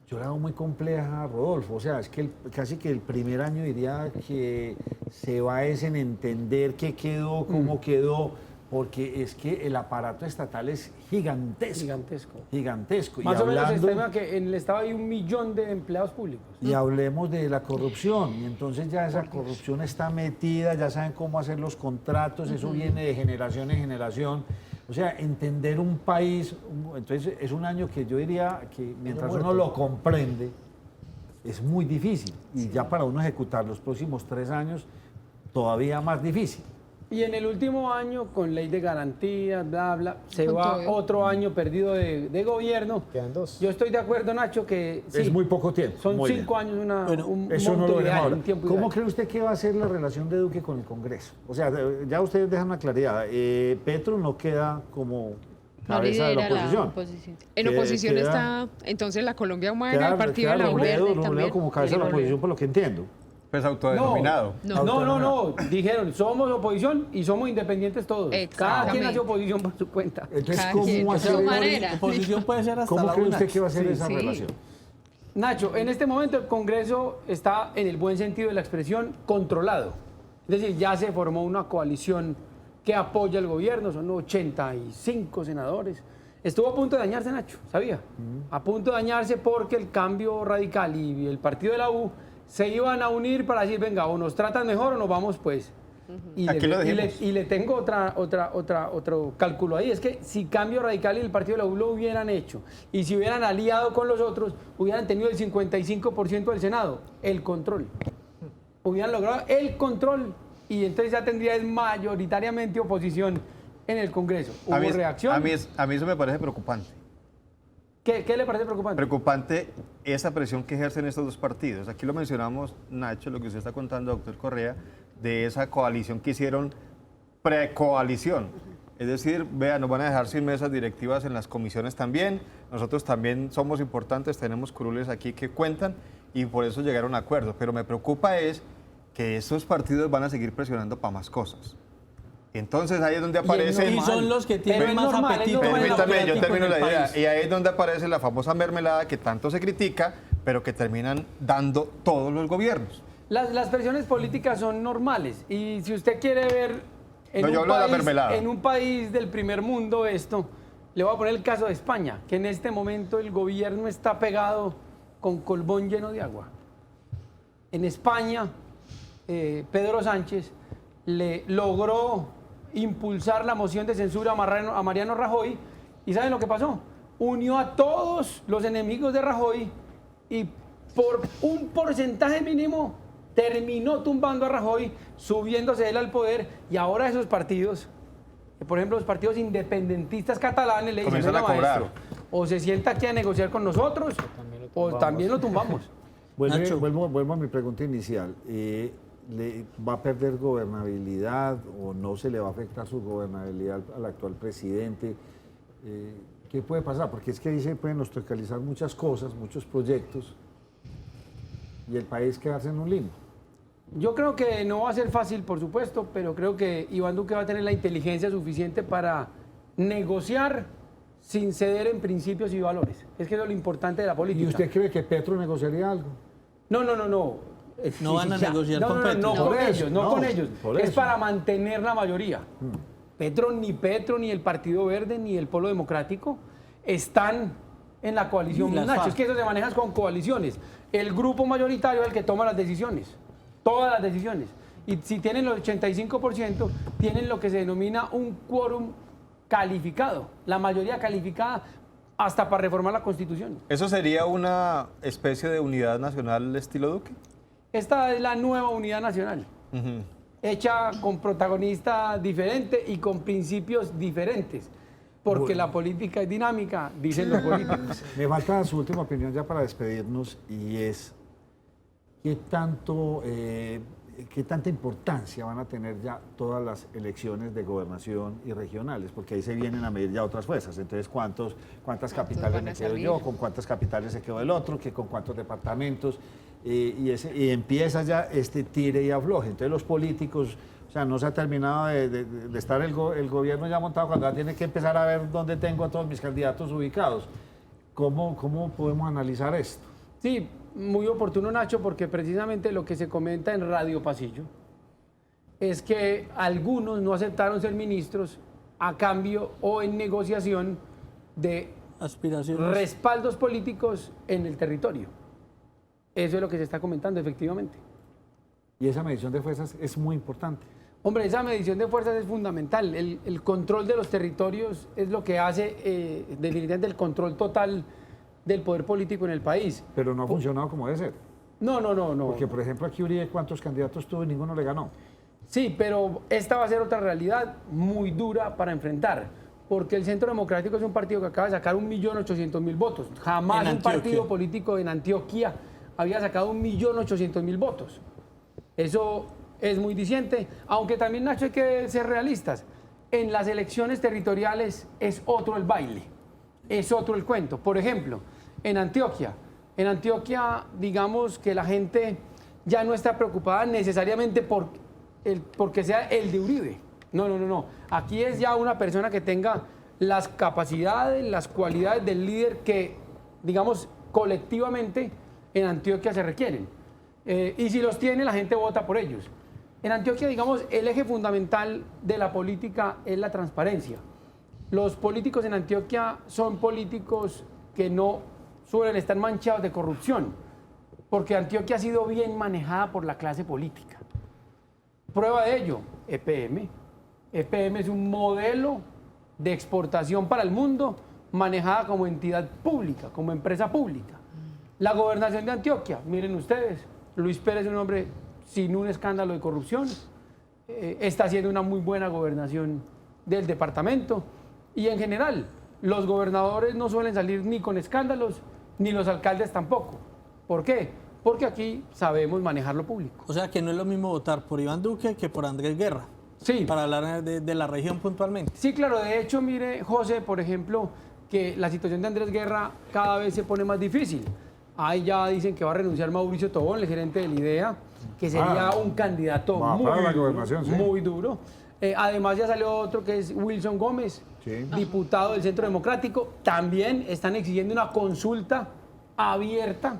yo la hago muy compleja, Rodolfo. O sea, es que casi que el primer año diría que se va es en entender qué quedó, cómo quedó, porque es que el aparato estatal es gigantesco. Gigantesco. Gigantesco. Más y o menos hablando, estima que en el Estado hay 1 millón de empleados públicos. y hablemos de la corrupción. Y entonces ya esa corrupción está metida, ya saben cómo hacer los contratos, eso viene de generación en generación. O sea, entender un país, entonces es un año que yo diría que mientras uno lo comprende, es muy difícil. Y ya para uno ejecutar los próximos 3 años, todavía más difícil. Y en el último año, con ley de garantías, bla, bla, se Con va todo. otro año perdido de gobierno. Quedan 2. Yo estoy de acuerdo, Nacho, que sí, Es muy poco tiempo. son Muy 5 años, Bueno, un Eso no monto lo ideal, veremos ahora. un tiempo ¿Cómo ideal. cree usted que va a ser la relación de Duque con el Congreso? O sea, ya ustedes dejan una claridad. Petro no queda como No cabeza de la lidera oposición. oposición. En Queda- oposición queda- está entonces la Colombia Humana, Queda- el partido queda de la U. Robledo también. como cabeza de la Robledo. oposición, por lo que entiendo. Pues autodenominado. No. Dijeron, somos oposición y somos independientes todos. Cada Exactamente. quien hace oposición por su cuenta. Entonces, Cada ¿cómo quien, va a de ser su esa- manera. Oposición puede ser hasta ¿Cómo la cree una. usted que va a ser Sí, esa sí. relación? Nacho, en este momento el Congreso está, en el buen sentido de la expresión, controlado. Es decir, ya se formó una coalición que apoya al gobierno, son 85 senadores. Estuvo a punto de dañarse, Nacho, ¿sabía? A punto de dañarse porque el Cambio Radical y el partido de la U se iban a unir para decir, venga, o nos tratan mejor o nos vamos, pues. Aquí lo dejemos. Y le tengo otro cálculo ahí. Es que si Cambio Radical y el partido de la U lo hubieran hecho y si hubieran aliado con los otros, hubieran tenido el 55% del Senado, el control. Hubieran logrado el control y entonces ya tendría mayoritariamente oposición en el Congreso. Hubo A mí, reacción. a mí eso me parece preocupante. ¿Qué le parece preocupante? Preocupante esa presión que ejercen estos dos partidos. Aquí lo mencionamos, Nacho, lo que usted está contando, doctor Correa, de esa coalición que hicieron precoalición. Es decir, vean, nos van a dejar sin mesas directivas en las comisiones también. Nosotros también somos importantes, tenemos curules aquí que cuentan y por eso llegaron a acuerdos. Pero me preocupa es que estos partidos van a seguir presionando para más cosas. Entonces ahí es donde aparece... Y son los que Pero tienen es más normal, es apetito. normal. Permítame, yo democrático termino en el la idea. país. Y ahí es donde aparece la famosa mermelada que tanto se critica, pero que terminan dando todos los gobiernos. Las presiones políticas son normales y si usted quiere ver No, yo hablo de la mermelada. en un país del primer mundo esto, le voy a poner el caso de España, que en este momento el gobierno está pegado con colbón lleno de agua. En España, Pedro Sánchez le logró impulsar la moción de censura a Mariano Rajoy y ¿saben lo que pasó? Unió a todos los enemigos de Rajoy y por un porcentaje mínimo terminó tumbando a Rajoy, subiéndose él al poder y ahora esos partidos, por ejemplo los partidos independentistas catalanes le dicen, Comienzan a "Venga, cobrar". maestro, o se sienta aquí a negociar con nosotros o también lo tumbamos. Nacho. Vuelvo a mi pregunta inicial. ¿Va a perder gobernabilidad o no se le va a afectar su gobernabilidad al actual presidente? ¿Qué puede pasar? Porque es que ahí se pueden obstaculizar muchas cosas, muchos proyectos y el país quedarse en un limbo. Yo creo que no va a ser fácil, por supuesto, pero creo que Iván Duque va a tener la inteligencia suficiente para negociar sin ceder en principios y valores. Es que eso es lo importante de la política. ¿Y usted cree que Petro negociaría algo? No. No van a negociar con Petro. No, Por con eso, ellos, no no, con ellos. por Es eso. para mantener la mayoría. Petro, ni el Partido Verde, ni el Polo Democrático están en la coalición. Ni las Nacho, FARC. es que eso se maneja con coaliciones. El grupo mayoritario es el que toma las decisiones, todas las decisiones. Y si tienen los 85%, tienen lo que se denomina un quórum calificado, la mayoría calificada hasta para reformar la Constitución. ¿Eso sería una especie de unidad nacional estilo Duque? Esta es la nueva unidad nacional, hecha con protagonista diferente y con principios diferentes, porque la política es dinámica, dicen los políticos. Me falta su última opinión ya para despedirnos y es ¿qué tanta importancia van a tener ya todas las elecciones de gobernación y regionales? Porque ahí se vienen a medir ya otras fuerzas. Entonces, ¿cuántas capitales van me a quedo salir? yo? ¿Con cuántas capitales se quedó el otro? ¿Con cuántos departamentos? Y empieza ya este tire y afloje. Entonces, los políticos, o sea, no se ha terminado de estar el gobierno ya montado cuando ya tiene que empezar a ver dónde tengo a todos mis candidatos ubicados. ¿Cómo podemos analizar esto? Sí, muy oportuno, Nacho, porque precisamente lo que se comenta en Radio Pasillo es que algunos no aceptaron ser ministros a cambio o en negociación de Aspiraciones. respaldos políticos en el territorio. Eso es lo que se está comentando, efectivamente. Y esa medición de fuerzas es muy importante. Hombre, esa medición de fuerzas es fundamental. El control de los territorios es lo que hace definitivamente el control total del poder político en el país. Pero no ha funcionado como debe ser. No. Porque, por ejemplo, aquí Uribe, ¿cuántos candidatos tuvo y ninguno le ganó? Sí, pero esta va a ser otra realidad muy dura para enfrentar, porque el Centro Democrático es un partido que acaba de sacar 1.800.000 votos. Jamás un partido político en Antioquia había sacado 1.800.000 votos. Eso es muy diciente, aunque también, Nacho, hay que ser realistas. En las elecciones territoriales es otro el baile, es otro el cuento. Por ejemplo, en Antioquia, digamos que la gente ya no está preocupada necesariamente porque sea el de Uribe. No. Aquí es ya una persona que tenga las capacidades, las cualidades del líder que, digamos, colectivamente en Antioquia se requieren. Y si los tiene, la gente vota por ellos. En Antioquia, digamos, el eje fundamental de la política es la transparencia. Los políticos en Antioquia son políticos que no suelen estar manchados de corrupción, porque Antioquia ha sido bien manejada por la clase política. Prueba de ello, EPM. EPM es un modelo de exportación para el mundo manejada como entidad pública, como empresa pública. La gobernación de Antioquia, miren ustedes, Luis Pérez es un hombre sin un escándalo de corrupción, está haciendo una muy buena gobernación del departamento y en general los gobernadores no suelen salir ni con escándalos ni los alcaldes tampoco. ¿Por qué? Porque aquí sabemos manejar lo público. O sea que no es lo mismo votar por Iván Duque que por Andrés Guerra. Sí. Para hablar de la región puntualmente. Sí, claro. De hecho, mire, José, por ejemplo, que la situación de Andrés Guerra cada vez se pone más difícil. Ahí ya dicen que va a renunciar Mauricio Tobón, el gerente del IDEA, que sería un candidato muy duro. Además ya salió otro que es Wilson Gómez, diputado del Centro Democrático. También están exigiendo una consulta abierta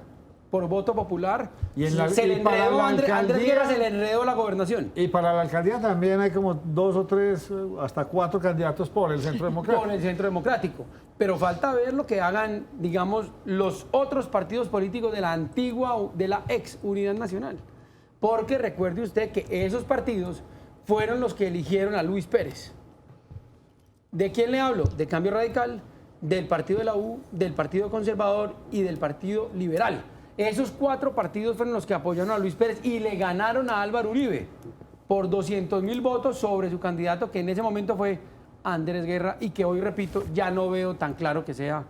por voto popular. Y Andrés Guerra se le enredó la gobernación. Y para la alcaldía también hay como 2 o 3, hasta 4 candidatos por el Centro Democrático. Por el Centro Democrático. Pero falta ver lo que hagan, digamos, los otros partidos políticos de la antigua, de la ex Unidad Nacional. Porque recuerde usted que esos partidos fueron los que eligieron a Luis Pérez. ¿De quién le hablo? De Cambio Radical, del Partido de la U, del Partido Conservador y del Partido Liberal. Esos 4 partidos fueron los que apoyaron a Luis Pérez y le ganaron a Álvaro Uribe por 200.000 votos sobre su candidato, que en ese momento fue Andrés Guerra, y que hoy, repito, ya no veo tan claro que sea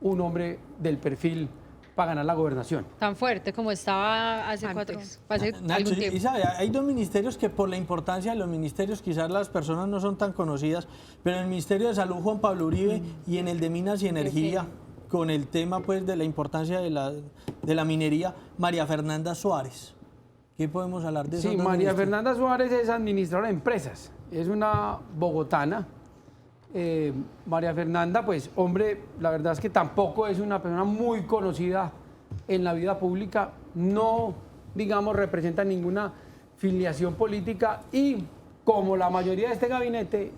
un hombre del perfil para ganar la gobernación. Tan fuerte como estaba hace algún tiempo. Y sabe, hay 2 ministerios que por la importancia de los ministerios quizás las personas no son tan conocidas, pero en el Ministerio de Salud Juan Pablo Uribe y en el de Minas y Energía, con el tema pues de la importancia de la minería, María Fernanda Suárez. ¿Qué podemos hablar de eso? Sí, María Fernanda Suárez es administradora de empresas, es una bogotana. María Fernanda, pues, hombre, la verdad es que tampoco es una persona muy conocida en la vida pública, no, digamos, representa ninguna filiación política y, como la mayoría de este gabinete,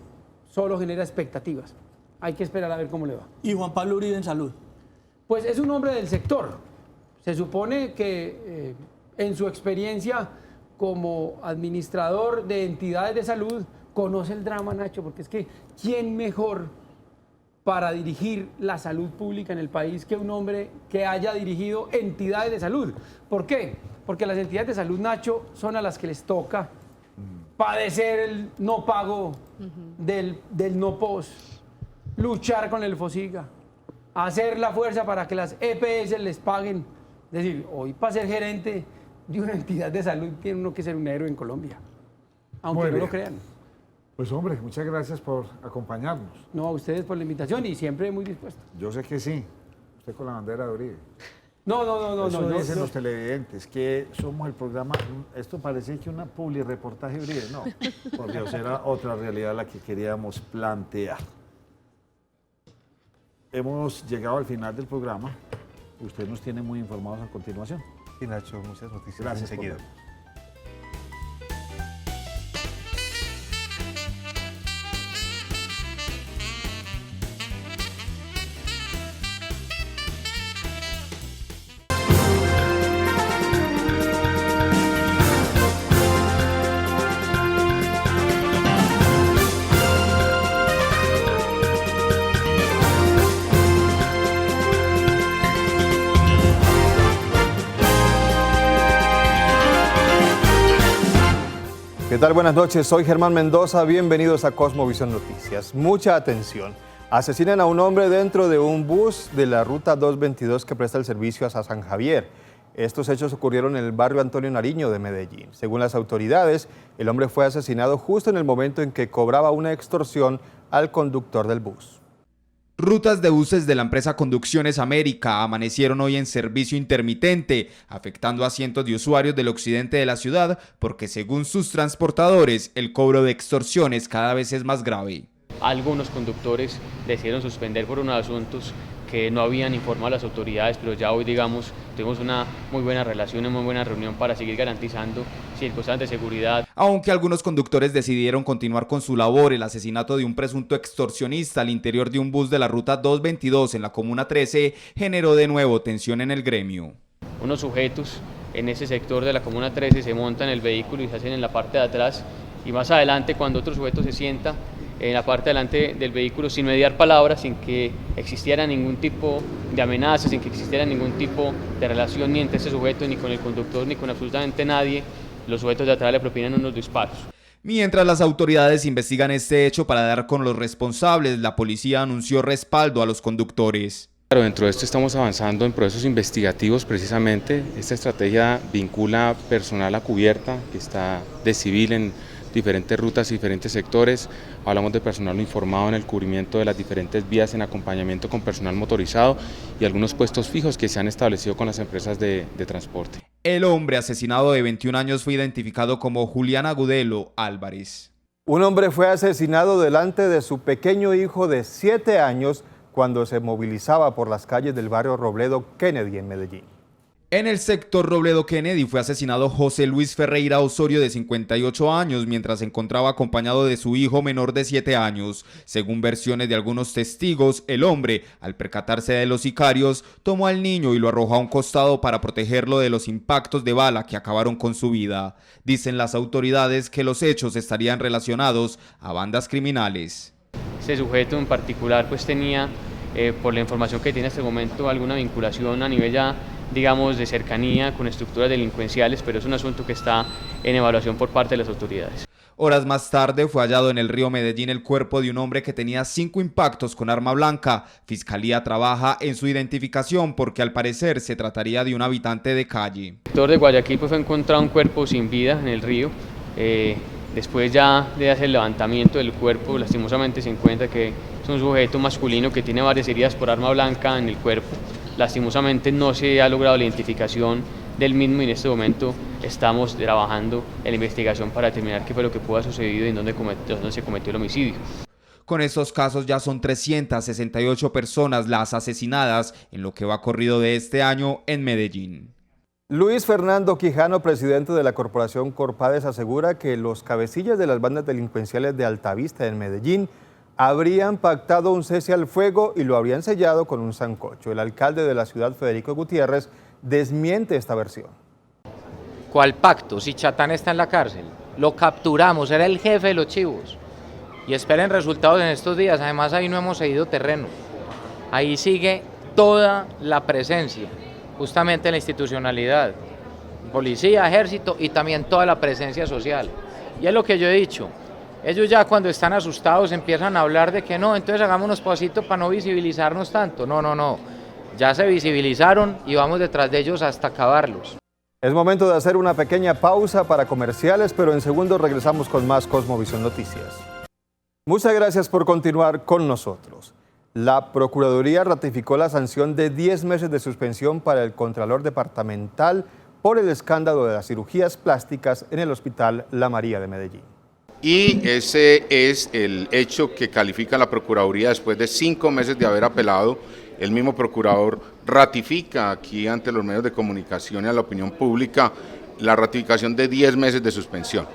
solo genera expectativas. Hay que esperar a ver cómo le va. ¿Y Juan Pablo Uribe en salud? Pues es un hombre del sector. Se supone que en su experiencia como administrador de entidades de salud, conoce el drama, Nacho, porque es que ¿quién mejor para dirigir la salud pública en el país que un hombre que haya dirigido entidades de salud? ¿Por qué? Porque las entidades de salud, Nacho, son a las que les toca padecer el no pago del no POS, luchar con el FOSIGA, hacer la fuerza para que las EPS les paguen. Es decir, hoy para ser gerente de una entidad de salud tiene uno que ser un héroe en Colombia, aunque no lo crean. Pues hombre, muchas gracias por acompañarnos. No, a ustedes por la invitación y siempre muy dispuesto. Yo sé que sí, usted con la bandera de Uribe. No. Eso dicen los televidentes, que somos el programa, esto parece que una publireportaje Uribe, no, por Dios, era otra realidad la que queríamos plantear. Hemos llegado al final del programa, usted nos tiene muy informados a continuación. Sí, Nacho, muchas noticias. Gracias por enseguida. vernos. ¿Qué tal? Buenas noches, soy Germán Mendoza, bienvenidos a Cosmovisión Noticias. Mucha atención. Asesinan a un hombre dentro de un bus de la ruta 222 que presta el servicio a San Javier. Estos hechos ocurrieron en el barrio Antonio Nariño de Medellín. Según las autoridades, el hombre fue asesinado justo en el momento en que cobraba una extorsión al conductor del bus. Rutas de buses de la empresa Conducciones América amanecieron hoy en servicio intermitente, afectando a cientos de usuarios del occidente de la ciudad, porque según sus transportadores, el cobro de extorsiones cada vez es más grave. Algunos conductores decidieron suspender por unos asuntos que no habían informado a las autoridades, pero ya hoy, digamos, tuvimos una muy buena relación, una muy buena reunión para seguir garantizando circunstancias de seguridad. Aunque algunos conductores decidieron continuar con su labor, el asesinato de un presunto extorsionista al interior de un bus de la ruta 222 en la Comuna 13 generó de nuevo tensión en el gremio. Unos sujetos en ese sector de la Comuna 13 se montan en el vehículo y se hacen en la parte de atrás, y más adelante, cuando otro sujeto se sienta en la parte delante del vehículo sin mediar palabras, sin que existiera ningún tipo de amenaza, sin que existiera ningún tipo de relación ni entre ese sujeto, ni con el conductor, ni con absolutamente nadie, los sujetos de atrás le propinan unos disparos. Mientras las autoridades investigan este hecho para dar con los responsables, la policía anunció respaldo a los conductores. Claro, dentro de esto estamos avanzando en procesos investigativos precisamente. Esta estrategia vincula personal a cubierta que está de civil en diferentes rutas y diferentes sectores. Hablamos de personal informado en el cubrimiento de las diferentes vías en acompañamiento con personal motorizado y algunos puestos fijos que se han establecido con las empresas de transporte. El hombre asesinado de 21 años fue identificado como Julián Agudelo Álvarez. Un hombre fue asesinado delante de su pequeño hijo de 7 años cuando se movilizaba por las calles del barrio Robledo Kennedy en Medellín. En el sector Robledo Kennedy fue asesinado José Luis Ferreira Osorio, de 58 años, mientras se encontraba acompañado de su hijo menor de 7 años. Según versiones de algunos testigos, el hombre, al percatarse de los sicarios, tomó al niño y lo arrojó a un costado para protegerlo de los impactos de bala que acabaron con su vida. Dicen las autoridades que los hechos estarían relacionados a bandas criminales. Este sujeto en particular pues tenía, por la información que tiene hasta el momento, alguna vinculación a nivel ya, digamos, de cercanía con estructuras delincuenciales, pero es un asunto que está en evaluación por parte de las autoridades. Horas más tarde fue hallado en el río Medellín el cuerpo de un hombre que tenía 5 impactos con arma blanca. Fiscalía trabaja en su identificación porque al parecer se trataría de un habitante de calle. En el sector de Guayaquil pues, fue encontrado un cuerpo sin vida en el río. Después ya de hacer el levantamiento del cuerpo, lastimosamente se encuentra que es un sujeto masculino que tiene varias heridas por arma blanca en el cuerpo. Lastimosamente no se ha logrado la identificación del mismo y en este momento estamos trabajando en la investigación para determinar qué fue lo que pudo haber sucedido y dónde se cometió el homicidio. Con estos casos ya son 368 personas las asesinadas en lo que va corrido de este año en Medellín. Luis Fernando Quijano, presidente de la corporación Corpades, asegura que los cabecillas de las bandas delincuenciales de Altavista en Medellín habrían pactado un cese al fuego y lo habrían sellado con un sancocho. El alcalde de la ciudad, Federico Gutiérrez, desmiente esta versión. ¿Cuál pacto? Si Chatán está en la cárcel, lo capturamos, era el jefe de los chivos. Y esperen resultados en estos días, además ahí no hemos cedido terreno. Ahí sigue toda la presencia, justamente la institucionalidad, policía, ejército y también toda la presencia social. Y es lo que yo he dicho. Ellos ya cuando están asustados empiezan a hablar de que no, entonces hagamos unos pasitos para no visibilizarnos tanto. No. Ya se visibilizaron y vamos detrás de ellos hasta acabarlos. Es momento de hacer una pequeña pausa para comerciales, pero en segundos regresamos con más Cosmovisión Noticias. Muchas gracias por continuar con nosotros. La Procuraduría ratificó la sanción de 10 meses de suspensión para el Contralor Departamental por el escándalo de las cirugías plásticas en el Hospital La María de Medellín. Y ese es el hecho que califica la Procuraduría después de 5 meses de haber apelado. El mismo procurador ratifica aquí ante los medios de comunicación y a la opinión pública la ratificación de 10 meses de suspensión.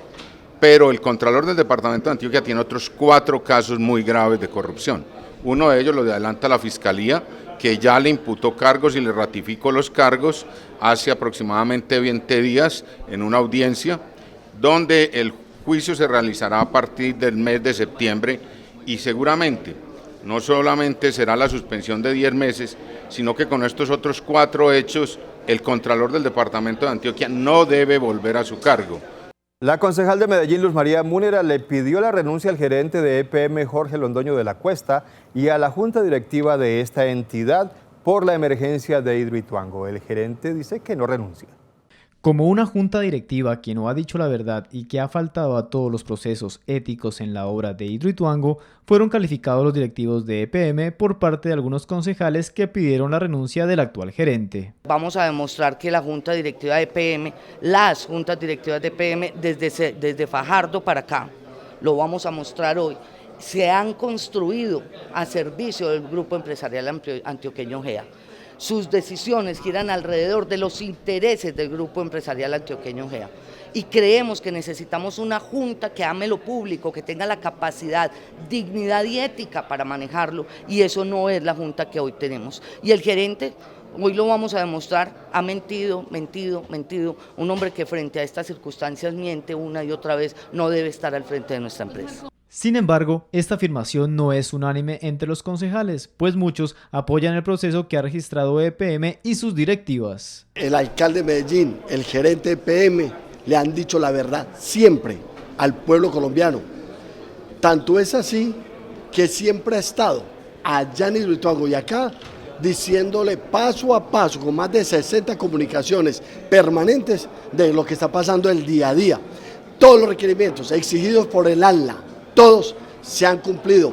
Pero el Contralor del Departamento de Antioquia tiene otros 4 casos muy graves de corrupción. Uno de ellos lo adelanta la Fiscalía, que ya le imputó cargos y le ratificó los cargos hace aproximadamente 20 días en una audiencia, donde el juicio se realizará a partir del mes de septiembre y seguramente no solamente será la suspensión de 10 meses, sino que con estos otros 4 hechos el Contralor del Departamento de Antioquia no debe volver a su cargo. La concejal de Medellín, Luz María Múnera, le pidió la renuncia al gerente de EPM, Jorge Londoño de la Cuesta, y a la junta directiva de esta entidad por la emergencia de Hidroituango. El gerente dice que no renuncia. Como una junta directiva que no ha dicho la verdad y que ha faltado a todos los procesos éticos en la obra de Hidroituango, fueron calificados los directivos de EPM por parte de algunos concejales que pidieron la renuncia del actual gerente. Vamos a demostrar que la junta directiva de EPM, las juntas directivas de EPM desde Fajardo para acá, lo vamos a mostrar hoy, se han construido a servicio del Grupo Empresarial Antioqueño GEA. Sus decisiones giran alrededor de los intereses del Grupo Empresarial Antioqueño GEA. Y creemos que necesitamos una junta que ame lo público, que tenga la capacidad, dignidad y ética para manejarlo, y eso no es la junta que hoy tenemos. Y el gerente, hoy lo vamos a demostrar, ha mentido. Un hombre que frente a estas circunstancias miente una y otra vez, no debe estar al frente de nuestra empresa. Sin embargo, esta afirmación no es unánime entre los concejales, pues muchos apoyan el proceso que ha registrado EPM y sus directivas. El alcalde de Medellín, el gerente de EPM, le han dicho la verdad siempre al pueblo colombiano. Tanto es así que siempre ha estado allá en Hidroituango y acá diciéndole paso a paso, con más de 60 comunicaciones permanentes de lo que está pasando el día a día. Todos los requerimientos exigidos por el ANLA, todos se han cumplido.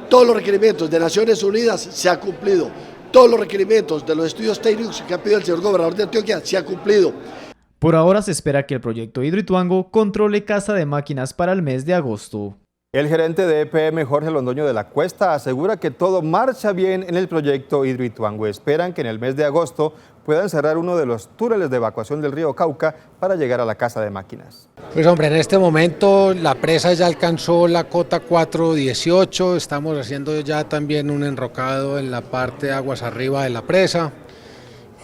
Todos los requerimientos de Naciones Unidas se han cumplido. Todos los requerimientos de los estudios técnicos que ha pedido el señor gobernador de Antioquia se ha cumplido. Por ahora se espera que el proyecto Hidroituango controle Casa de Máquinas para el mes de agosto. El gerente de EPM, Jorge Londoño de la Cuesta, asegura que todo marcha bien en el proyecto Hidroituango. Esperan que en el mes de agosto puedan cerrar uno de los túneles de evacuación del río Cauca para llegar a la Casa de Máquinas. Pues hombre, en este momento la presa ya alcanzó la cota 418, estamos haciendo ya también un enrocado en la parte aguas arriba de la presa.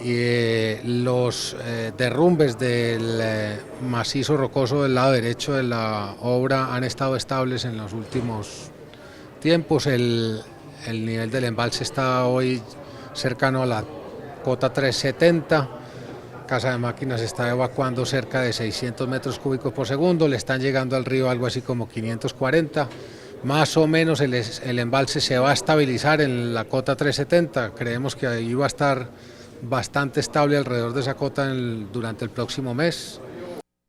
Y los derrumbes del macizo rocoso del lado derecho de la obra han estado estables en los últimos tiempos. El nivel del embalse está hoy cercano a la cota 370. Casa de Máquinas está evacuando cerca de 600 metros cúbicos por segundo, le están llegando al río algo así como 540. Más o menos el embalse se va a estabilizar en la cota 370, creemos que ahí va a estar bastante estable alrededor de esa cota durante el próximo mes.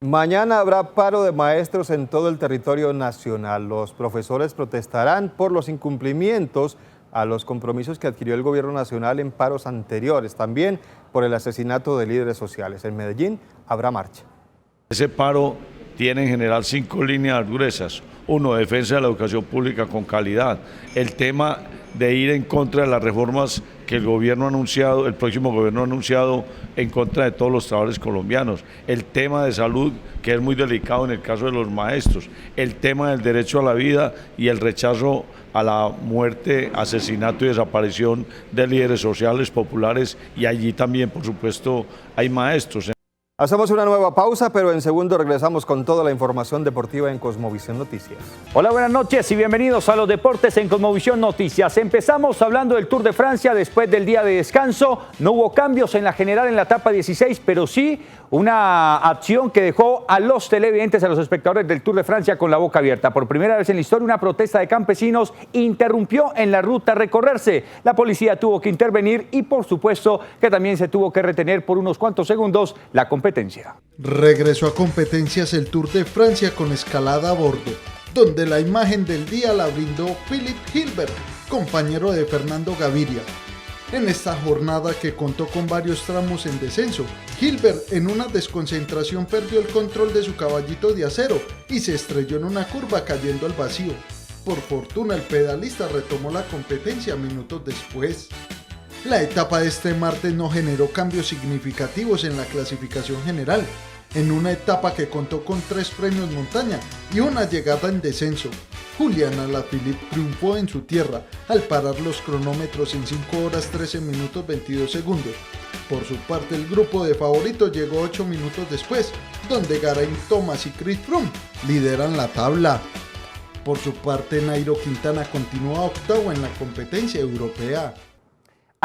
Mañana habrá paro de maestros en todo el territorio nacional. Los profesores protestarán por los incumplimientos a los compromisos que adquirió el gobierno nacional en paros anteriores, también por el asesinato de líderes sociales. En Medellín habrá marcha. Ese paro tiene en general 5 líneas gruesas. 1, defensa de la educación pública con calidad. El tema de ir en contra de las reformas que el gobierno ha anunciado, el próximo gobierno ha anunciado en contra de todos los trabajadores colombianos. El tema de salud, que es muy delicado en el caso de los maestros. El tema del derecho a la vida y el rechazo a la muerte, asesinato y desaparición de líderes sociales populares, y allí también, por supuesto, hay maestros. Hacemos una nueva pausa, pero en segundo regresamos con toda la información deportiva en Cosmovisión Noticias. Hola, buenas noches y bienvenidos a los deportes en Cosmovisión Noticias. Empezamos hablando del Tour de Francia después del día de descanso. No hubo cambios en la general en la etapa 16, pero sí una acción que dejó a los televidentes, a los espectadores del Tour de Francia con la boca abierta. Por primera vez en la historia, una protesta de campesinos interrumpió en la ruta a recorrerse. La policía tuvo que intervenir y, por supuesto, que también se tuvo que retener por unos cuantos segundos la competencia. Regresó a competencias el Tour de Francia con escalada a bordo, donde la imagen del día la brindó Philipp Gilbert, compañero de Fernando Gaviria. En esta jornada, que contó con varios tramos en descenso, Gilbert en una desconcentración perdió el control de su caballito de acero y se estrelló en una curva cayendo al vacío. Por fortuna, el pedalista retomó la competencia minutos después. La etapa de este martes no generó cambios significativos en la clasificación general, en una etapa que contó con 3 premios montaña y una llegada en descenso. Julián Alaphilippe triunfó en su tierra al parar los cronómetros en 5 horas 13 minutos 22 segundos. Por su parte, el grupo de favoritos llegó 8 minutos después, donde Geraint Thomas y Chris Froome lideran la tabla. Por su parte, Nairo Quintana continúa octavo en la competencia europea.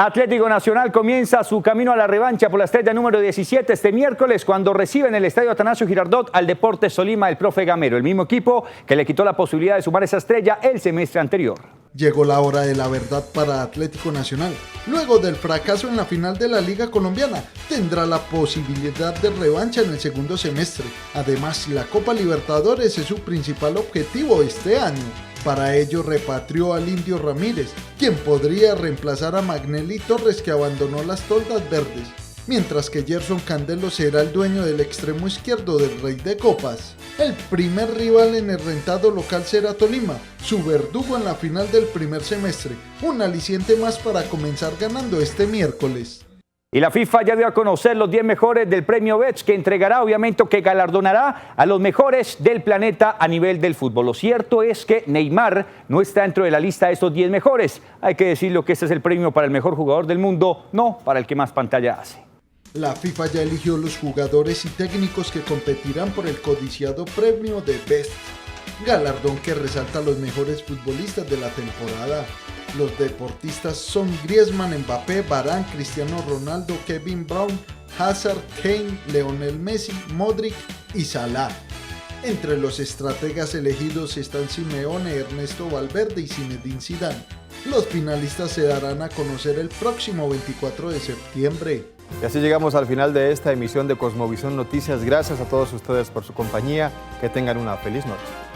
Atlético Nacional comienza su camino a la revancha por la estrella número 17 este miércoles cuando recibe en el Estadio Atanasio Girardot al Deportes Tolima el profe Gamero, el mismo equipo que le quitó la posibilidad de sumar esa estrella el semestre anterior. Llegó la hora de la verdad para Atlético Nacional. Luego del fracaso en la final de la Liga Colombiana, tendrá la posibilidad de revancha en el segundo semestre. Además, la Copa Libertadores es su principal objetivo este año. Para ello repatrió al Indio Ramírez, quien podría reemplazar a Magnelli Torres, que abandonó las toldas verdes, mientras que Gerson Candelo será el dueño del extremo izquierdo del Rey de Copas. El primer rival en el rentado local será Tolima, su verdugo en la final del primer semestre, un aliciente más para comenzar ganando este miércoles. Y la FIFA ya dio a conocer los 10 mejores del premio Betts, que entregará, obviamente, que galardonará a los mejores del planeta a nivel del fútbol. Lo cierto es que Neymar no está dentro de la lista de estos 10 mejores. Hay que decirlo que este es el premio para el mejor jugador del mundo, no para el que más pantalla hace. La FIFA ya eligió los jugadores y técnicos que competirán por el codiciado premio de Best, galardón que resalta a los mejores futbolistas de la temporada. Los deportistas son Griezmann, Mbappé, Varane, Cristiano Ronaldo, Kevin Brown, Hazard, Kane, Lionel Messi, Modric y Salah. Entre los estrategas elegidos están Simeone, Ernesto Valverde y Zinedine Zidane. Los finalistas se darán a conocer el próximo 24 de septiembre. Y así llegamos al final de esta emisión de Cosmovisión Noticias. Gracias a todos ustedes por su compañía. Que tengan una feliz noche.